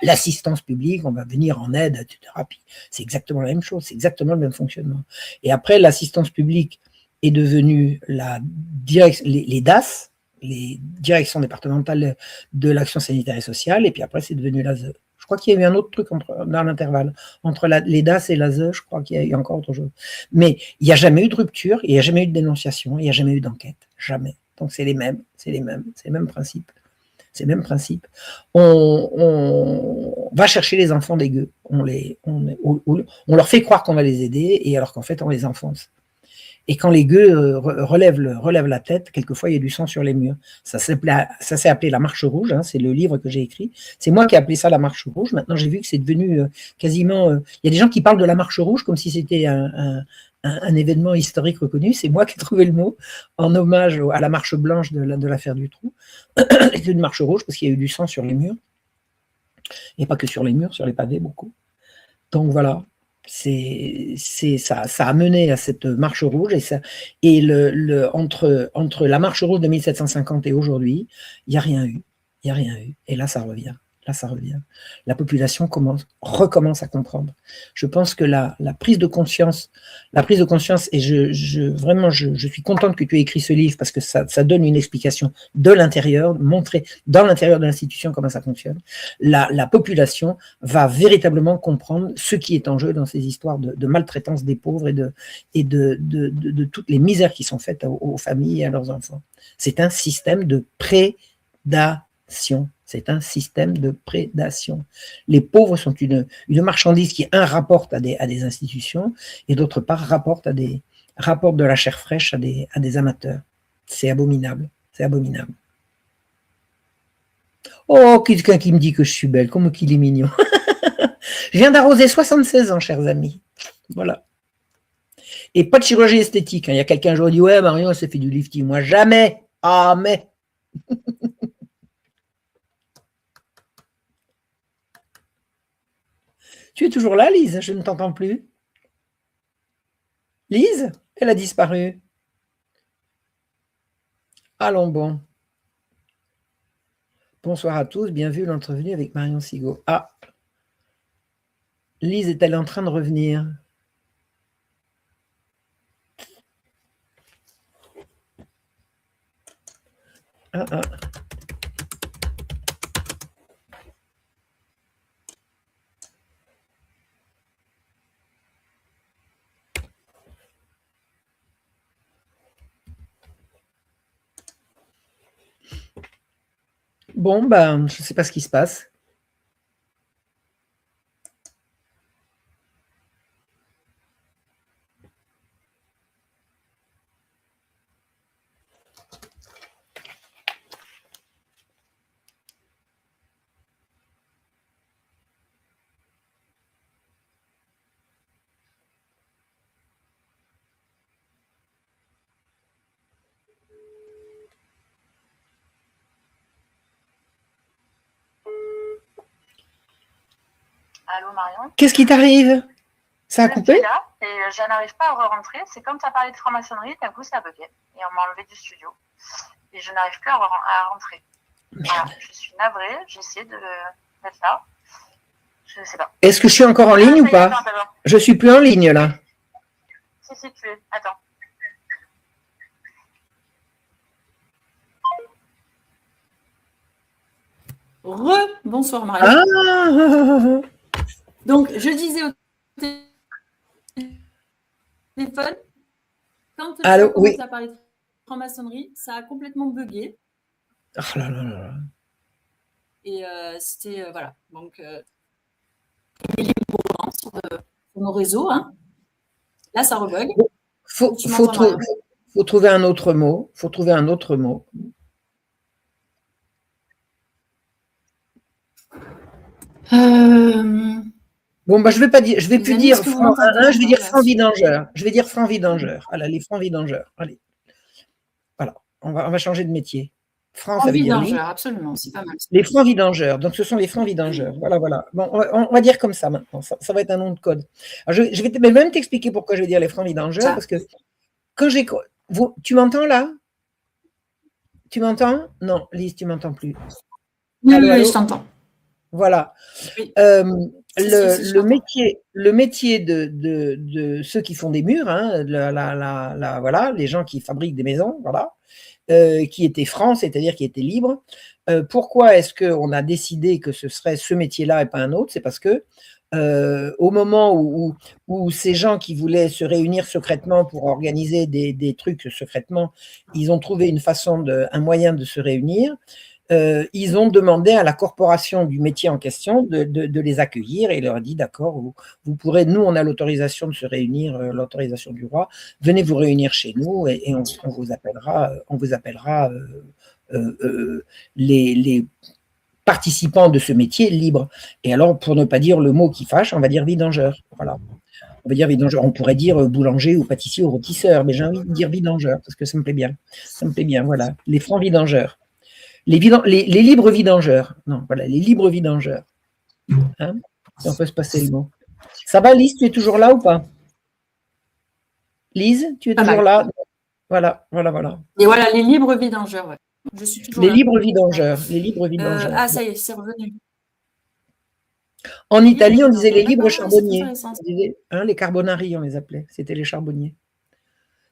l'assistance publique, on va venir en aide, etc. Puis c'est exactement la même chose, c'est exactement le même fonctionnement. Et après, l'assistance publique est devenue les DAS, les directions départementales de l'action sanitaire et sociale, et puis après c'est devenu l'ASE. Je crois qu'il y a eu un autre truc dans l'intervalle, entre les DAS et l'ASE, je crois qu'il y a eu encore autre chose. Mais il n'y a jamais eu de rupture, il n'y a jamais eu de dénonciation, il n'y a jamais eu d'enquête, jamais. Donc c'est les mêmes principes. C'est le même principe. On va chercher les enfants des gueux, on leur fait croire qu'on va les aider, et alors qu'en fait on les enfonce. Et quand les gueux relèvent la tête, quelquefois il y a du sang sur les murs. Ça s'est appelé la marche rouge, hein, c'est le livre que j'ai écrit. C'est moi qui ai appelé ça la marche rouge. Maintenant j'ai vu que c'est devenu quasiment... il y a des gens qui parlent de la marche rouge comme si c'était un événement historique reconnu. C'est moi qui ai trouvé le mot en hommage à la marche blanche de l'affaire Dutroux. C'est une marche rouge parce qu'il y a eu du sang sur les murs. Et pas que sur les murs, sur les pavés beaucoup. Donc voilà. Ça a mené à cette marche rouge et entre la marche rouge de 1750 et aujourd'hui, il n'y a rien eu. Il n'y a rien eu. Et là, ça revient. Là, ça revient. La population recommence à comprendre. Je pense que la prise de conscience, et vraiment, je suis contente que tu aies écrit ce livre parce que ça donne une explication de l'intérieur, montrer dans l'intérieur de l'institution comment ça fonctionne. La population va véritablement comprendre ce qui est en jeu dans ces histoires de maltraitance des pauvres et de toutes les misères qui sont faites aux familles et à leurs enfants. C'est un système de prédation. C'est un système de prédation. Les pauvres sont une marchandise qui, rapporte à des institutions et d'autre part, rapporte de la chair fraîche à des amateurs. C'est abominable. C'est abominable. Oh, quelqu'un qui me dit que je suis belle, comme qu'il est mignon. Je viens d'arroser 76 ans, chers amis. Voilà. Et pas de chirurgie esthétique. Il y a quelqu'un qui dit, ouais, Marion, elle s'est fait du lifting. Moi, jamais. Ah, mais. Tu es toujours là, Lise? Je ne t'entends plus. Lise? Elle a disparu. Allons bon. Bonsoir à tous, bienvenue à l'entrevue avec Marion Sigaud. Ah, Lise est-elle en train de revenir? Ah. Bon, ben, je ne sais pas ce qui se passe. Allô Marion? Qu'est-ce qui t'arrive? Ça a coupé? Je suis là et je n'arrive pas à re-rentrer. C'est comme tu as parlé de franc-maçonnerie, d'un coup ça a bugué. Et on m'a enlevé du studio. Et je n'arrive plus à rentrer. Voilà, je suis navrée, j'essaie d'être là. Je ne sais pas. Est-ce que je suis encore en ligne ou pas? Je suis plus en ligne là. Si, tu es. Attends. Bonsoir Marion. Donc, je disais au téléphone, quand tu as parlé de franc-maçonnerie, ça a complètement bugué. Oh là là là. Et c'était, voilà, donc, sur nos réseaux, hein. Là, ça rebug. Faut trouver un autre mot. Faut trouver un autre mot. Bon, bah, je vais plus dire franc, je vais dire franc-vidangeur. Je vais dire franc-vidangeur. Voilà, les francs-vidangeurs. Allez. Voilà, on va changer de métier. Franc-vidangeur, absolument, c'est pas mal. Les francs-vidangeurs, donc ce sont les francs-vidangeurs. Voilà. Bon, on va dire comme ça maintenant. Ça va être un nom de code. Alors, je vais même t'expliquer pourquoi je vais dire les francs-vidangeurs, parce que quand tu m'entends là? Tu m'entends? Non, Lise, tu m'entends plus. Oui, je t'entends. Voilà. Oui. Le métier de ceux qui font des murs, hein, voilà, les gens qui fabriquent des maisons, voilà, qui étaient francs, c'est-à-dire qui étaient libres. Pourquoi est-ce qu'on a décidé que ce serait ce métier-là et pas un autre? C'est parce que au moment où ces gens qui voulaient se réunir secrètement pour organiser des trucs secrètement, ils ont trouvé un moyen de se réunir. Ils ont demandé à la corporation du métier en question de les accueillir et leur a dit d'accord, vous pourrez, nous on a l'autorisation de se réunir, l'autorisation du roi, venez vous réunir chez nous et on vous appellera les participants de ce métier libres. Et alors, pour ne pas dire le mot qui fâche, on va dire vidangeur. Voilà. On va dire vidangeur. On pourrait dire boulanger ou pâtissier ou rôtisseur, mais j'ai envie de dire vidangeur parce que ça me plaît bien. Ça me plaît bien, voilà. Les francs vidangeurs. Les libres vidangeurs. Non, voilà, les libres vidangeurs. Hein, si on peut se passer le mot. Ça va, Lise, tu es toujours là ou pas? Lise, tu es Pas toujours mal. là? Voilà, voilà, voilà. Et voilà, les libres vidangeurs, ouais. Je suis toujours Les là. libres vidangeurs, les libres vidangeurs. Ah, ça y est, c'est revenu. En Italie, on disait les D'accord, libres c'est charbonniers. intéressant. On disait, hein, les carbonari, on les appelait. C'était les charbonniers.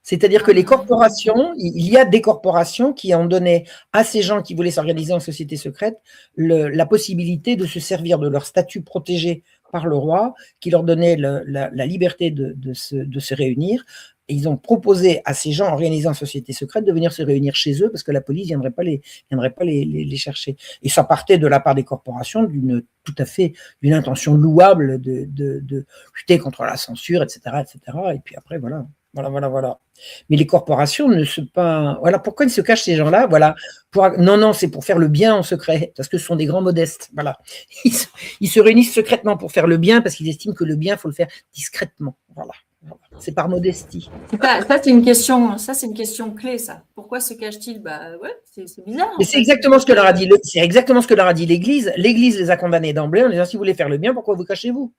C'est-à-dire que les Carbonari. corporations, il y a des corporations qui ont donné à ces gens qui voulaient s'organiser en société secrète la possibilité de se servir de leur statut protégé par le roi, qui leur donnait la liberté de se réunir. Et ils ont proposé à ces gens organisés en société secrète de venir se réunir chez eux parce que la police ne viendrait pas les chercher. Et ça partait de la part des corporations d'une intention louable de lutter contre la censure, etc., etc. Et puis après, voilà. Voilà. Mais les corporations ne se pas. Voilà pourquoi ils se cachent ces gens-là. Voilà. Non, c'est pour faire le bien en secret, parce que ce sont des grands modestes. Voilà. Ils se réunissent secrètement pour faire le bien, parce qu'ils estiment que le bien, il faut le faire discrètement. Voilà. C'est par modestie. Ça, c'est une question clé, ça. Pourquoi se cache-t-il? Bah ouais, c'est bizarre. Mais c'est exactement ce que leur a dit. C'est exactement ce que leur a dit l'Église. L'Église les a condamnés d'emblée en disant si vous voulez faire le bien, pourquoi vous cachez-vous?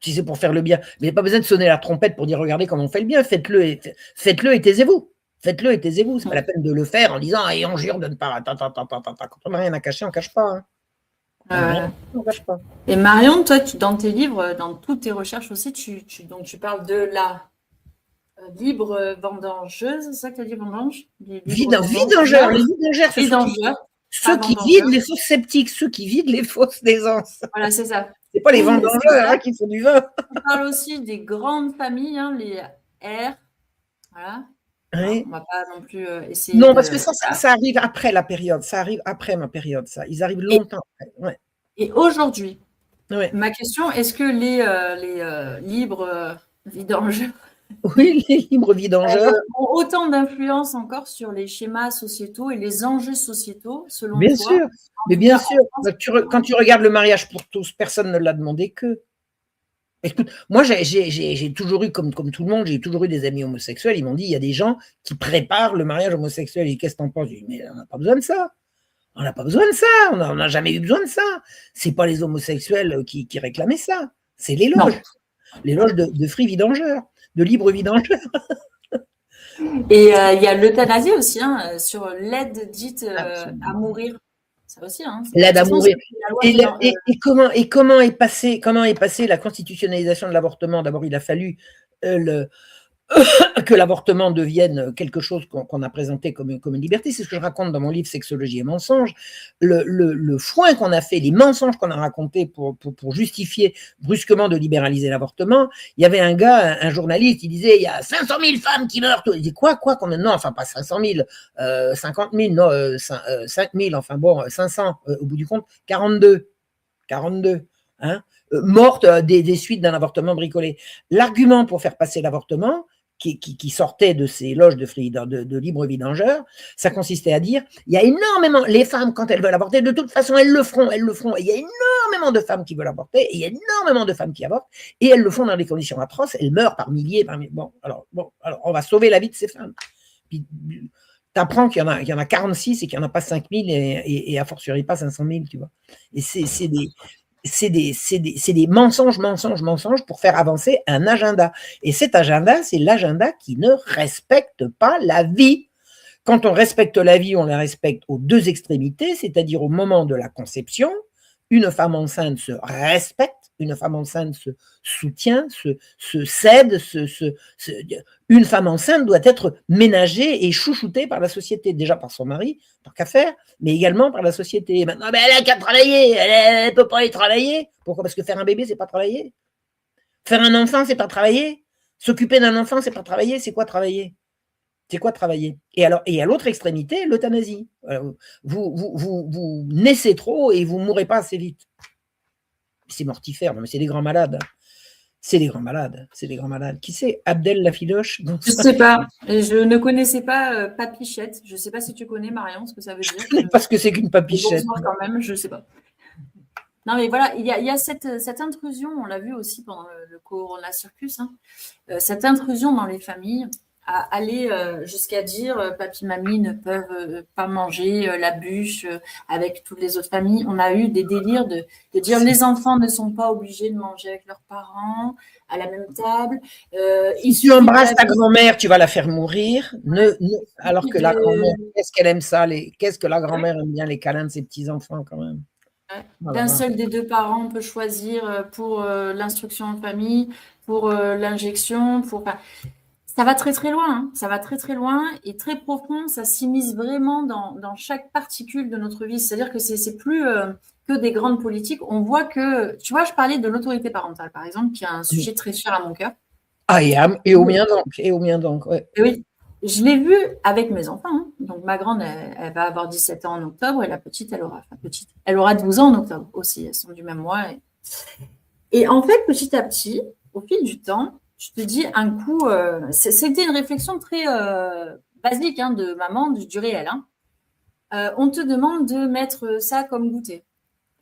Si c'est pour faire le bien. Mais il n'y a pas besoin de sonner la trompette pour dire regardez comment on fait le bien, faites-le et taisez-vous. Faites-le et taisez-vous. C'est pas la peine de le faire en disant et on jure de ne pas. Quand on n'a rien à cacher, on ne cache pas. Hein. On cache pas. Et Marion, toi, dans tes livres, dans toutes tes recherches aussi, tu parles de la libre vendangeuse, c'est ça que tu as dit, vendange? Vidangeurs, les vidangeurs, ceux qui vident les fausses sceptiques, ceux qui vident les fausses aisances. Voilà, c'est ça. C'est pas les vendangeurs qui font du vin. On parle aussi des grandes familles, hein, les R. Voilà. Oui. On ne va pas non plus essayer. Non, parce que ça arrive après la période. Ça arrive après ma période, ça. Ils arrivent longtemps après. Ouais. Et aujourd'hui, ma question, est-ce que les libres vidangeurs oui, les libres vidangeurs ont autant d'influence encore sur les schémas sociétaux et les enjeux sociétaux, selon bien toi? Sûr, mais bien sûr. Quand tu regardes le mariage pour tous, personne ne l'a demandé qu'eux. Écoute, moi, j'ai toujours eu, comme tout le monde, j'ai toujours eu des amis homosexuels. Ils m'ont dit, il y a des gens qui préparent le mariage homosexuel. Et qu'est-ce que t'en penses? J'ai dit, mais on n'a pas besoin de ça. On n'a pas besoin de ça. On n'a jamais eu besoin de ça. C'est pas les homosexuels qui réclamaient ça. C'est les loges. Les loges de free vidangeurs, de libres vidangeurs. Et il y a l'euthanasie aussi, hein, sur l'aide dite à mourir. Ça aussi, hein. L'aide à mourir. Et comment est passée la constitutionnalisation de l'avortement? D'abord, il a fallu que l'avortement devienne quelque chose qu'on a présenté comme une liberté. C'est ce que je raconte dans mon livre Sexologie et mensonges. Le foin qu'on a fait, les mensonges qu'on a racontés pour justifier brusquement de libéraliser l'avortement. Il y avait un gars, un journaliste, il disait il y a 500 000 femmes qui meurent. Il dit quoi non, enfin pas 500 000, 50 000, non, 5 000, enfin bon, 500 au bout du compte, 42, hein, mortes des suites d'un avortement bricolé. L'argument pour faire passer l'avortement, qui sortait de ces loges de libres vidangeurs, ça consistait à dire, il y a énormément, les femmes, quand elles veulent avorter, de toute façon, elles le feront, et il y a énormément de femmes qui veulent avorter, et il y a énormément de femmes qui avortent, et elles le font dans des conditions atroces, elles meurent par milliers, bon, alors, on va sauver la vie de ces femmes. Puis, t'apprends qu'il y en a 46 et qu'il n'y en a pas 5 000 et a fortiori pas 500 000, tu vois. Et c'est des mensonges pour faire avancer un agenda. Et cet agenda, c'est l'agenda qui ne respecte pas la vie. Quand on respecte la vie, on la respecte aux deux extrémités, c'est-à-dire au moment de la conception. Une femme enceinte se respecte, une femme enceinte se soutient, se cède. Une femme enceinte doit être ménagée et chouchoutée par la société, déjà par son mari, par qu'à faire, mais également par la société. Maintenant, elle n'a qu'à travailler, elle ne peut pas aller travailler. Pourquoi? Parce que faire un bébé, c'est pas travailler. Faire un enfant, c'est pas travailler. S'occuper d'un enfant, c'est pas travailler. C'est quoi travailler? C'est quoi travailler? Et à l'autre extrémité, l'euthanasie. Vous naissez trop et vous ne mourrez pas assez vite. C'est mortifère, mais c'est des grands malades. C'est des grands malades. Qui c'est? Abdel Lafiloche? Je ne sais pas. Je ne connaissais pas papichette. Je ne sais pas si tu connais, Marion, ce que ça veut dire. Je ne sais pas ce que c'est qu'une papichette. Bonsoir quand même, je ne sais pas. Non, mais voilà, il y a cette intrusion, on l'a vu aussi pendant le Corona Circus, hein, cette intrusion dans les familles aller jusqu'à dire papy, mamie ne peuvent pas manger la bûche avec toutes les autres familles. On a eu des délires de dire les enfants ne sont pas obligés de manger avec leurs parents à la même table. Si tu embrasses ta grand-mère, tu vas la faire mourir. Alors que la grand-mère, qu'est-ce qu'elle aime ça, qu'est-ce que la grand-mère aime bien les câlins de ses petits-enfants quand même. D'un seul des deux parents peut choisir pour l'instruction en famille, pour l'injection, ça va très très loin, hein. Ça va très très loin et très profond. Ça s'immisce vraiment dans chaque particule de notre vie. C'est-à-dire que c'est plus que des grandes politiques. On voit que, tu vois, je parlais de l'autorité parentale, par exemple, qui est un sujet très cher à mon cœur. Ah, et au mien donc, ouais. Et oui, je l'ai vu avec mes enfants, hein. Donc ma grande, elle va avoir 17 ans en octobre et la petite, elle aura 12 ans en octobre aussi. Elles sont du même mois. Et en fait, petit à petit, au fil du temps, je te dis un coup, c'était une réflexion très basique hein, de maman, du réel. Hein. On te demande de mettre ça comme goûter.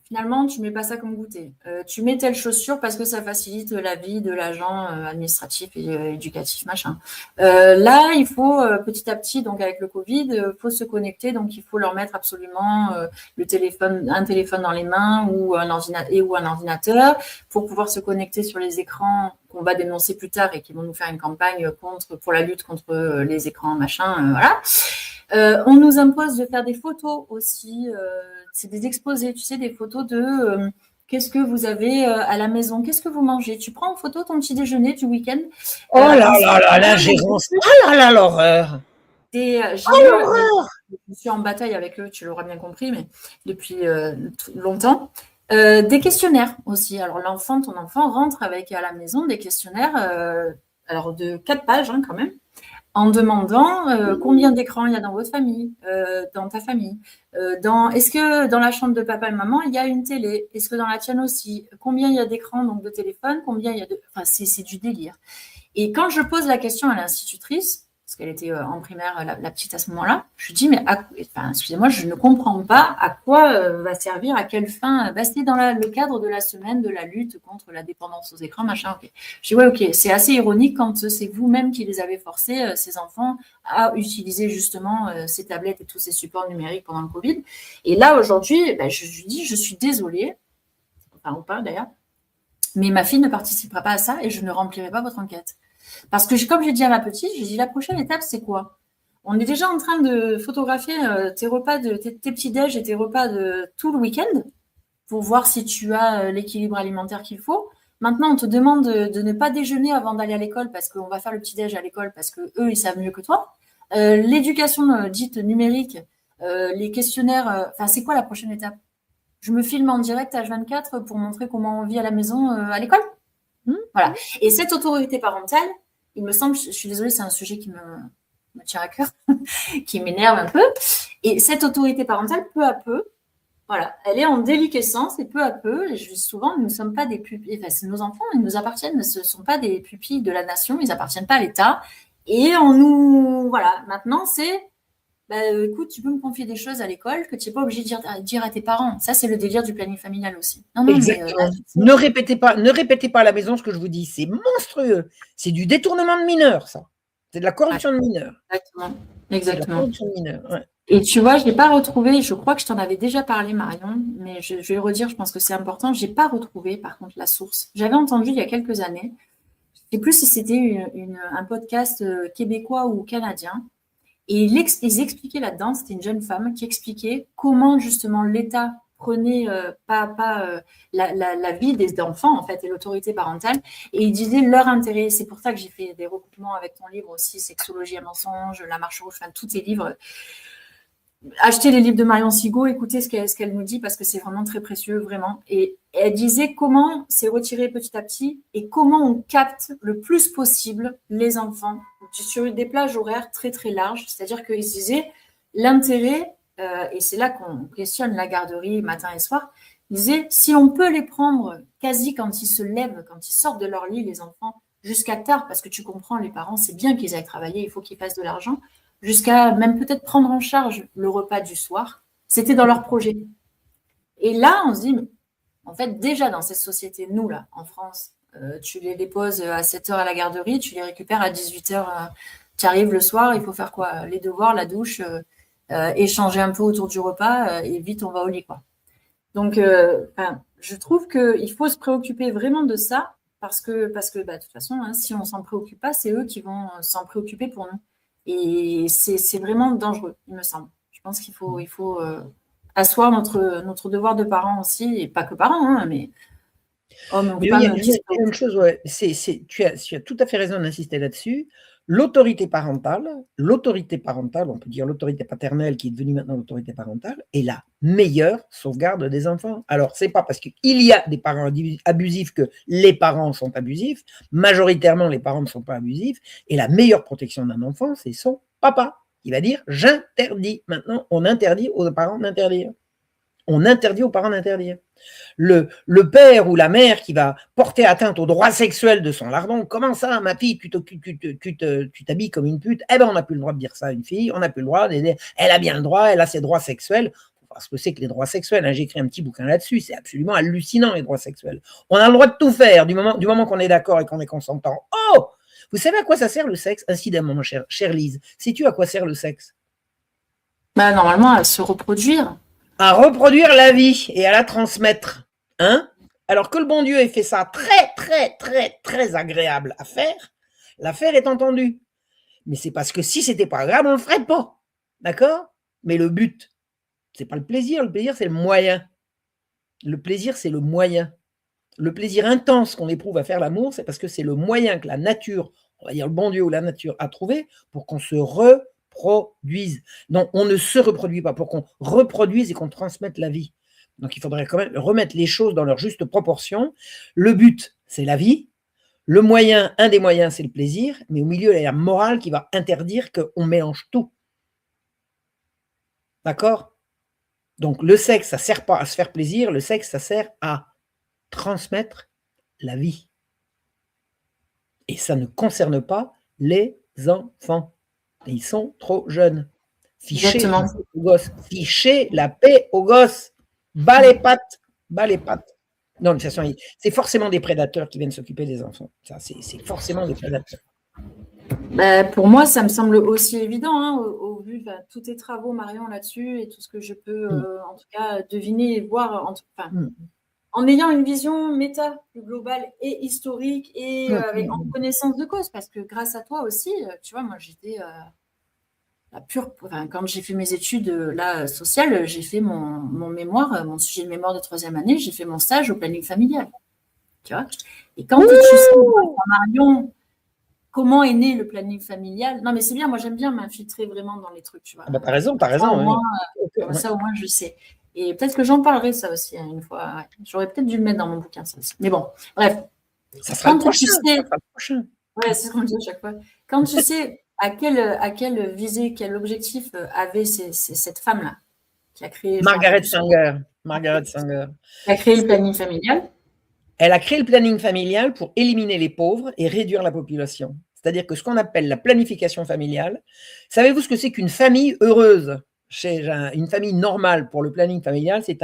Finalement, tu mets pas ça comme goûter. Tu mets telle chaussure parce que ça facilite la vie de l'agent administratif et éducatif, machin. Là, il faut petit à petit, donc avec le Covid, faut se connecter, donc il faut leur mettre absolument un téléphone dans les mains ou un ordinateur pour pouvoir se connecter sur les écrans qu'on va dénoncer plus tard et qui vont nous faire une campagne pour la lutte contre les écrans, machin, voilà. On nous impose de faire des photos aussi. C'est des exposés, tu sais, des photos de qu'est-ce que vous avez à la maison, qu'est-ce que vous mangez. Tu prends en photo ton petit déjeuner du week-end. Oh là là là, l'ingérence. Oh là là, l'horreur. Je suis en bataille avec eux, tu l'auras bien compris, mais depuis longtemps. Des questionnaires aussi. Alors ton enfant rentre avec à la maison des questionnaires, alors de 4 pages hein, quand même. En demandant combien d'écrans il y a dans votre famille, dans ta famille. Est-ce que dans la chambre de papa et maman, il y a une télé? Est-ce que dans la tienne aussi? Combien il y a d'écrans, donc de téléphone? Combien il y a de... Enfin, c'est du délire. Et quand je pose la question à l'institutrice, parce qu'elle était en primaire, la petite à ce moment-là, je lui dis, mais excusez-moi, je ne comprends pas à quoi va servir, à quelle fin, c'était dans le cadre de la semaine de la lutte contre la dépendance aux écrans, machin, ok. Je dis, ouais, ok, c'est assez ironique quand c'est vous-même qui les avez forcés, ces enfants, à utiliser justement ces tablettes et tous ces supports numériques pendant le Covid. Et là, aujourd'hui, je lui dis, je suis désolée, enfin, ou pas d'ailleurs, mais ma fille ne participera pas à ça et je ne remplirai pas votre enquête. Parce que, comme j'ai dit à ma petite, j'ai dit la prochaine étape, c'est quoi? On est déjà en train de photographier tes repas, tes petits-déj et tes repas de tout le week-end pour voir si tu as l'équilibre alimentaire qu'il faut. Maintenant, on te demande de ne pas déjeuner avant d'aller à l'école parce qu'on va faire le petit-déj à l'école parce qu'eux, ils savent mieux que toi. L'éducation dite numérique, les questionnaires, c'est quoi la prochaine étape? Je me filme en direct H24 pour montrer comment on vit à la maison, à l'école. Voilà. Et cette autorité parentale, il me semble, je suis désolée, c'est un sujet qui me tient à cœur, qui m'énerve un peu. Et cette autorité parentale, peu à peu, voilà, elle est en déliquescence et peu à peu, et je dis souvent, nous ne sommes pas des pupilles, enfin, c'est nos enfants, ils nous appartiennent, ce ne sont pas des pupilles de la nation, ils n'appartiennent pas à l'État. Et voilà, maintenant, c'est écoute, tu peux me confier des choses à l'école que tu n'es pas obligé de dire à tes parents. Ça, c'est le délire du planning familial aussi. Non, exactement. Ne répétez pas à la maison ce que je vous dis. C'est monstrueux. C'est du détournement de mineurs, ça. C'est de la corruption de mineurs. Exactement. De la corruption de mineurs, ouais. Et tu vois, je n'ai pas retrouvé, je crois que je t'en avais déjà parlé, Marion, mais je vais le redire, je pense que c'est important. Je n'ai pas retrouvé, par contre, la source. J'avais entendu il y a quelques années, je ne sais plus si c'était un podcast québécois ou canadien, et ils expliquaient là-dedans, c'était une jeune femme qui expliquait comment justement l'État prenait la vie des enfants en fait et l'autorité parentale et ils disaient leur intérêt. C'est pour ça que j'ai fait des recoupements avec ton livre aussi, Sexologie et mensonge, La marche rouge, tous tes livres. Achetez les livres de Marion Sigaud, écoutez ce qu'elle nous dit parce que c'est vraiment très précieux, vraiment. Et elle disait comment c'est retiré petit à petit et comment on capte le plus possible les enfants sur des plages horaires très très larges. C'est-à-dire qu'ils disaient l'intérêt, et c'est là qu'on questionne la garderie matin et soir, ils disaient si on peut les prendre quasi quand ils se lèvent, quand ils sortent de leur lit, les enfants, jusqu'à tard, parce que tu comprends, les parents, c'est bien qu'ils aillent travailler, il faut qu'ils fassent de l'argent, jusqu'à même peut-être prendre en charge le repas du soir. C'était dans leur projet. Et là, on se dit, mais en fait, déjà dans cette société, nous, là, en France, Tu les déposes à 7h à la garderie, tu les récupères à 18h. Tu arrives le soir, il faut faire quoi? Les devoirs, la douche, échanger un peu autour du repas et vite on va au lit, quoi. Donc, je trouve qu'il faut se préoccuper vraiment de ça parce que de toute façon, hein, si on s'en préoccupe pas, c'est eux qui vont s'en préoccuper pour nous. Et c'est vraiment dangereux, il me semble. Je pense qu'il faut asseoir notre devoir de parents aussi, et pas que parents, hein, mais hommes ou Mais femmes. il y a une chose, ouais, tu as tout à fait raison d'insister là-dessus. L'autorité parentale, on peut dire l'autorité paternelle qui est devenue maintenant l'autorité parentale, est la meilleure sauvegarde des enfants. Alors, c'est pas parce qu'il y a des parents abusifs que les parents sont abusifs. Majoritairement, les parents ne sont pas abusifs. Et la meilleure protection d'un enfant, c'est son papa qui va dire « j'interdis ». Maintenant, on interdit aux parents d'interdire. On interdit aux parents d'interdire. Le père ou la mère qui va porter atteinte aux droits sexuels de son lardon, comment ça, ma fille, tu t'habilles comme une pute? Eh ben, on n'a plus le droit de dire ça à une fille, on n'a plus le droit, elle a bien le droit, elle a ses droits sexuels. Il faut voir ce que c'est que les droits sexuels, hein. J'ai écrit un petit bouquin là-dessus, c'est absolument hallucinant, les droits sexuels. On a le droit de tout faire du moment qu'on est d'accord et qu'on est consentant. Oh! Vous savez à quoi ça sert le sexe? Incidemment, chère Lise, sais-tu à quoi sert le sexe? Bah, normalement, à se reproduire. À reproduire la vie et à la transmettre. Hein? Alors que le bon Dieu ait fait ça très agréable à faire, l'affaire est entendue. Mais c'est parce que si c'était pas agréable, on le ferait pas. D'accord? Mais le but, c'est pas le plaisir c'est le moyen. Le plaisir, c'est le moyen. Le plaisir intense qu'on éprouve à faire l'amour, c'est parce que c'est le moyen que la nature, on va dire le bon Dieu ou la nature a trouvé pour qu'on se reproduise. Non, on ne se reproduit pas, pour qu'on reproduise et qu'on transmette la vie. Donc, il faudrait quand même remettre les choses dans leur juste proportion. Le but, c'est la vie. Le moyen, un des moyens, c'est le plaisir. Mais au milieu, il y a la morale qui va interdire qu'on mélange tout. D'accord? Donc, le sexe, ça ne sert pas à se faire plaisir. Le sexe, ça sert à transmettre la vie. Et ça ne concerne pas les enfants. Ils sont trop jeunes. Fichez la paix aux gosses. Fichez la paix aux gosses. Bas les pattes. Non, de toute façon, c'est forcément des prédateurs qui viennent s'occuper des enfants. Ça, c'est forcément des prédateurs. Bah, pour moi, ça me semble aussi évident, hein, au vu de tous tes travaux, Marion, là-dessus, et tout ce que je peux, en tout cas, deviner et voir, en ayant une vision méta, plus globale et historique, et en connaissance de cause, parce que grâce à toi aussi, tu vois, moi, j'étais quand j'ai fait mes études sociales, j'ai fait mon mémoire, mon sujet de mémoire de 3e année, j'ai fait mon stage au planning familial. Tu vois? Et quand tu sais, Marion, comment est né le planning familial? Non, mais c'est bien, moi j'aime bien m'infiltrer vraiment dans les trucs, tu vois. Ah bah, t'as raison. Ça, au moins, je sais. Et peut-être que j'en parlerai, ça aussi, hein, une fois. Ouais. J'aurais peut-être dû le mettre dans mon bouquin, ça aussi. Mais bon, bref. Ça sera le prochain. Ouais, c'est ce qu'on dit à chaque fois. Quand tu sais à quelle visée, quel objectif avait cette femme-là qui a créé… Margaret Sanger. Qui a créé le planning familial. Elle a créé le planning familial pour éliminer les pauvres et réduire la population. C'est-à-dire que ce qu'on appelle la planification familiale, savez-vous ce que c'est qu'une famille heureuse? Une famille normale pour le planning familial, c'est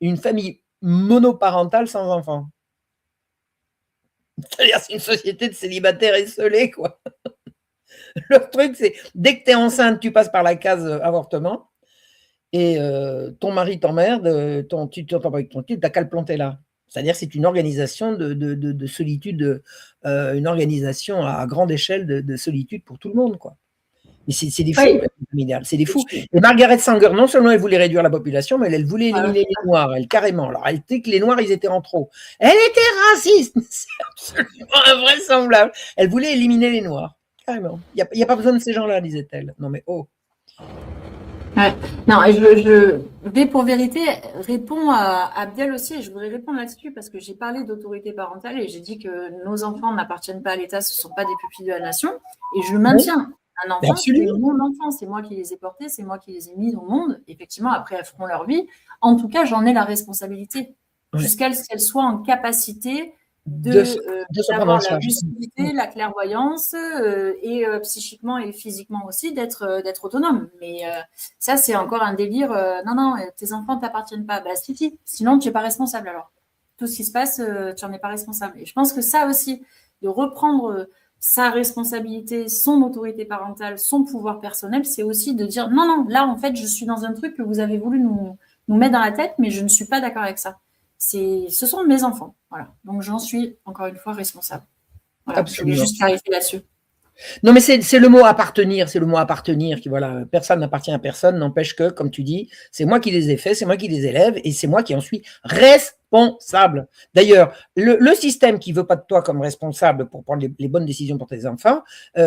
une famille monoparentale sans enfants. C'est-à-dire c'est une société de célibataires esselés, quoi. Le truc, c'est dès que tu es enceinte, tu passes par la case avortement et ton mari t'emmerde, tu t'entends pas avec ton type, t'as qu'à le planter là. C'est-à-dire c'est une organisation de solitude, une organisation à grande échelle de solitude pour tout le monde, quoi. Mais c'est des fous, c'est des fous. Et Margaret Sanger, non seulement elle voulait réduire la population, mais elle voulait éliminer les Noirs, elle, carrément. Alors, elle dit que les Noirs, ils étaient en trop. Elle était raciste, c'est absolument invraisemblable. Elle voulait éliminer les Noirs, carrément. Il n'y a pas besoin de ces gens-là, disait-elle. Non, mais oh. Ouais. Non, et je vais pour vérité répondre à Abdel aussi, et je voudrais répondre là-dessus parce que j'ai parlé d'autorité parentale et j'ai dit que nos enfants n'appartiennent pas à l'État, ce ne sont pas des pupilles de la nation, et je le maintiens. Un enfant, c'est mon enfant, c'est moi qui les ai portés, c'est moi qui les ai mis au monde. Effectivement, après, elles feront leur vie. En tout cas, j'en ai la responsabilité jusqu'à ce qu'elles soient en capacité d'avoir la lucidité, la clairvoyance et psychiquement et physiquement aussi d'être autonome. Mais ça, c'est encore un délire. Non, tes enfants ne t'appartiennent pas. Bah, si, sinon tu n'es pas responsable alors. tout ce qui se passe, tu n'en es pas responsable. Et je pense que ça aussi, de reprendre sa responsabilité, son autorité parentale, son pouvoir personnel, c'est aussi de dire non, non, là, en fait, je suis dans un truc que vous avez voulu nous mettre dans la tête, mais je ne suis pas d'accord avec ça. Ce sont mes enfants. Voilà. Donc, j'en suis, encore une fois, responsable. Voilà. Absolument. Je voulais juste clarifier là-dessus. Non, mais c'est le mot appartenir, c'est le mot appartenir qui, voilà, personne n'appartient à personne, n'empêche que, comme tu dis, c'est moi qui les ai faits, c'est moi qui les élève et c'est moi qui en suis responsable. D'ailleurs, le système qui veut pas de toi comme responsable pour prendre les bonnes décisions pour tes enfants,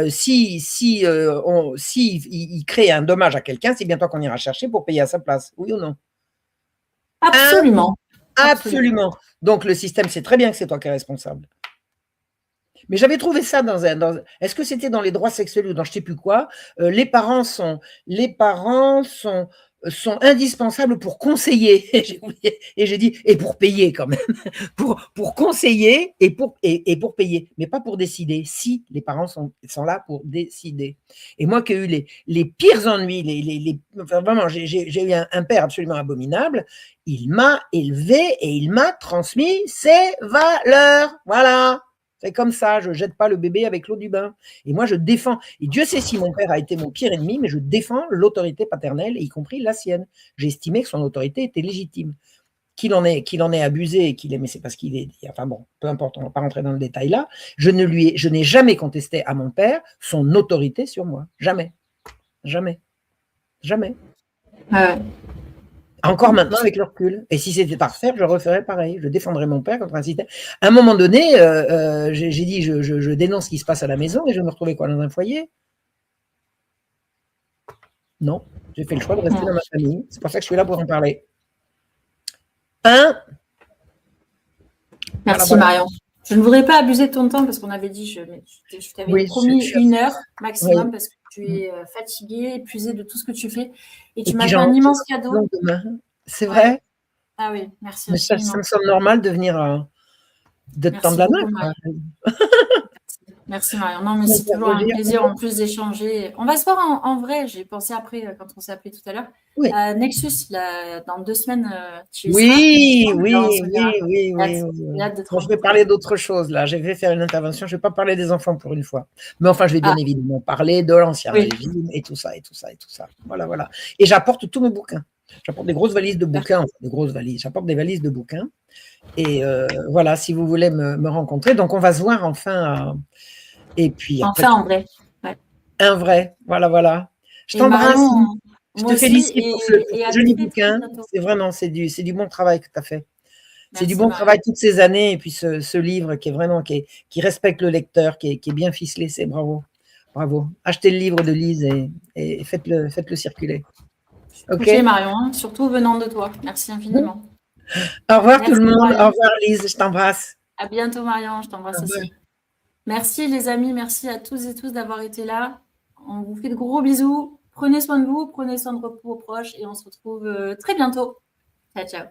si il crée un dommage à quelqu'un, c'est bien toi qu'on ira chercher pour payer à sa place, oui ou non? Absolument. Absolument. Donc, le système sait très bien que c'est toi qui es responsable. Mais j'avais trouvé ça est-ce que c'était dans les droits sexuels ou dans je ne sais plus quoi, les parents sont indispensables pour conseiller. Et j'ai dit, et pour payer quand même, pour conseiller et pour payer, mais pas pour décider. Si les parents sont là pour décider. Et moi qui ai eu les pires ennuis, enfin, vraiment, j'ai eu un père absolument abominable. Il m'a élevé et il m'a transmis ses valeurs. Voilà. C'est comme ça, je ne jette pas le bébé avec l'eau du bain. Et moi, je défends, et Dieu sait si mon père a été mon pire ennemi, mais je défends l'autorité paternelle, y compris la sienne. J'ai estimé que son autorité était légitime. Qu'il en ait abusé et qu'il ait, mais c'est parce qu'il est, enfin bon, peu importe, on ne va pas rentrer dans le détail là, je n'ai jamais contesté à mon père son autorité sur moi. Jamais. Jamais. Jamais. Encore maintenant avec le recul. Et si c'était à refaire, je referais pareil. Je défendrais mon père contre un système. À un moment donné, j'ai dit je dénonce ce qui se passe à la maison et je me retrouvais quoi dans un foyer? Non, j'ai fait le choix de rester dans ma famille. C'est pour ça que je suis là pour en parler. Merci voilà. Marion. Je ne voudrais pas abuser de ton temps parce qu'on avait dit, je t'avais promis 1 heure maximum parce que tu es fatiguée, épuisée de tout ce que tu fais. Et tu m'as fait un immense cadeau. C'est vrai? Ouais. Ah oui, merci. Mais ça me semble normal de venir de te tendre la main. Merci Marion. Non, mais c'est toujours un plaisir en plus d'échanger. On va se voir en vrai. J'ai pensé après, quand on s'est appelé tout à l'heure. Oui. Nexus, là, dans 2 semaines, tu oui. Je vais parler d'autre chose, là. Je vais faire une intervention. Je ne vais pas parler des enfants pour une fois. Mais enfin, je vais bien évidemment parler de l'ancien régime et tout ça. Voilà. Et j'apporte tous mes bouquins. J'apporte des grosses valises de bouquins. Enfin, des grosses valises. J'apporte des valises de bouquins. Et voilà, si vous voulez me rencontrer. Donc, on va se voir enfin. Et puis après, enfin en vrai. Ouais. Un vrai. Voilà. Je t'embrasse. Je te félicite pour ce joli bouquin. C'est vraiment, c'est du bon travail que tu as fait. C'est du bon travail toutes ces années. Et puis ce livre qui est vraiment, qui respecte le lecteur, qui est bien ficelé, c'est bravo. Bravo. Achetez le livre de Lise et faites-le circuler. Ok, Marion, surtout venant de toi. Merci infiniment. Au revoir tout le monde. Marion. Au revoir Lise, je t'embrasse. À bientôt Marion, je t'embrasse aussi. Merci les amis, merci à tous et tous d'avoir été là. On vous fait de gros bisous. Prenez soin de vous, prenez soin de vos proches et on se retrouve très bientôt. Ciao, ciao.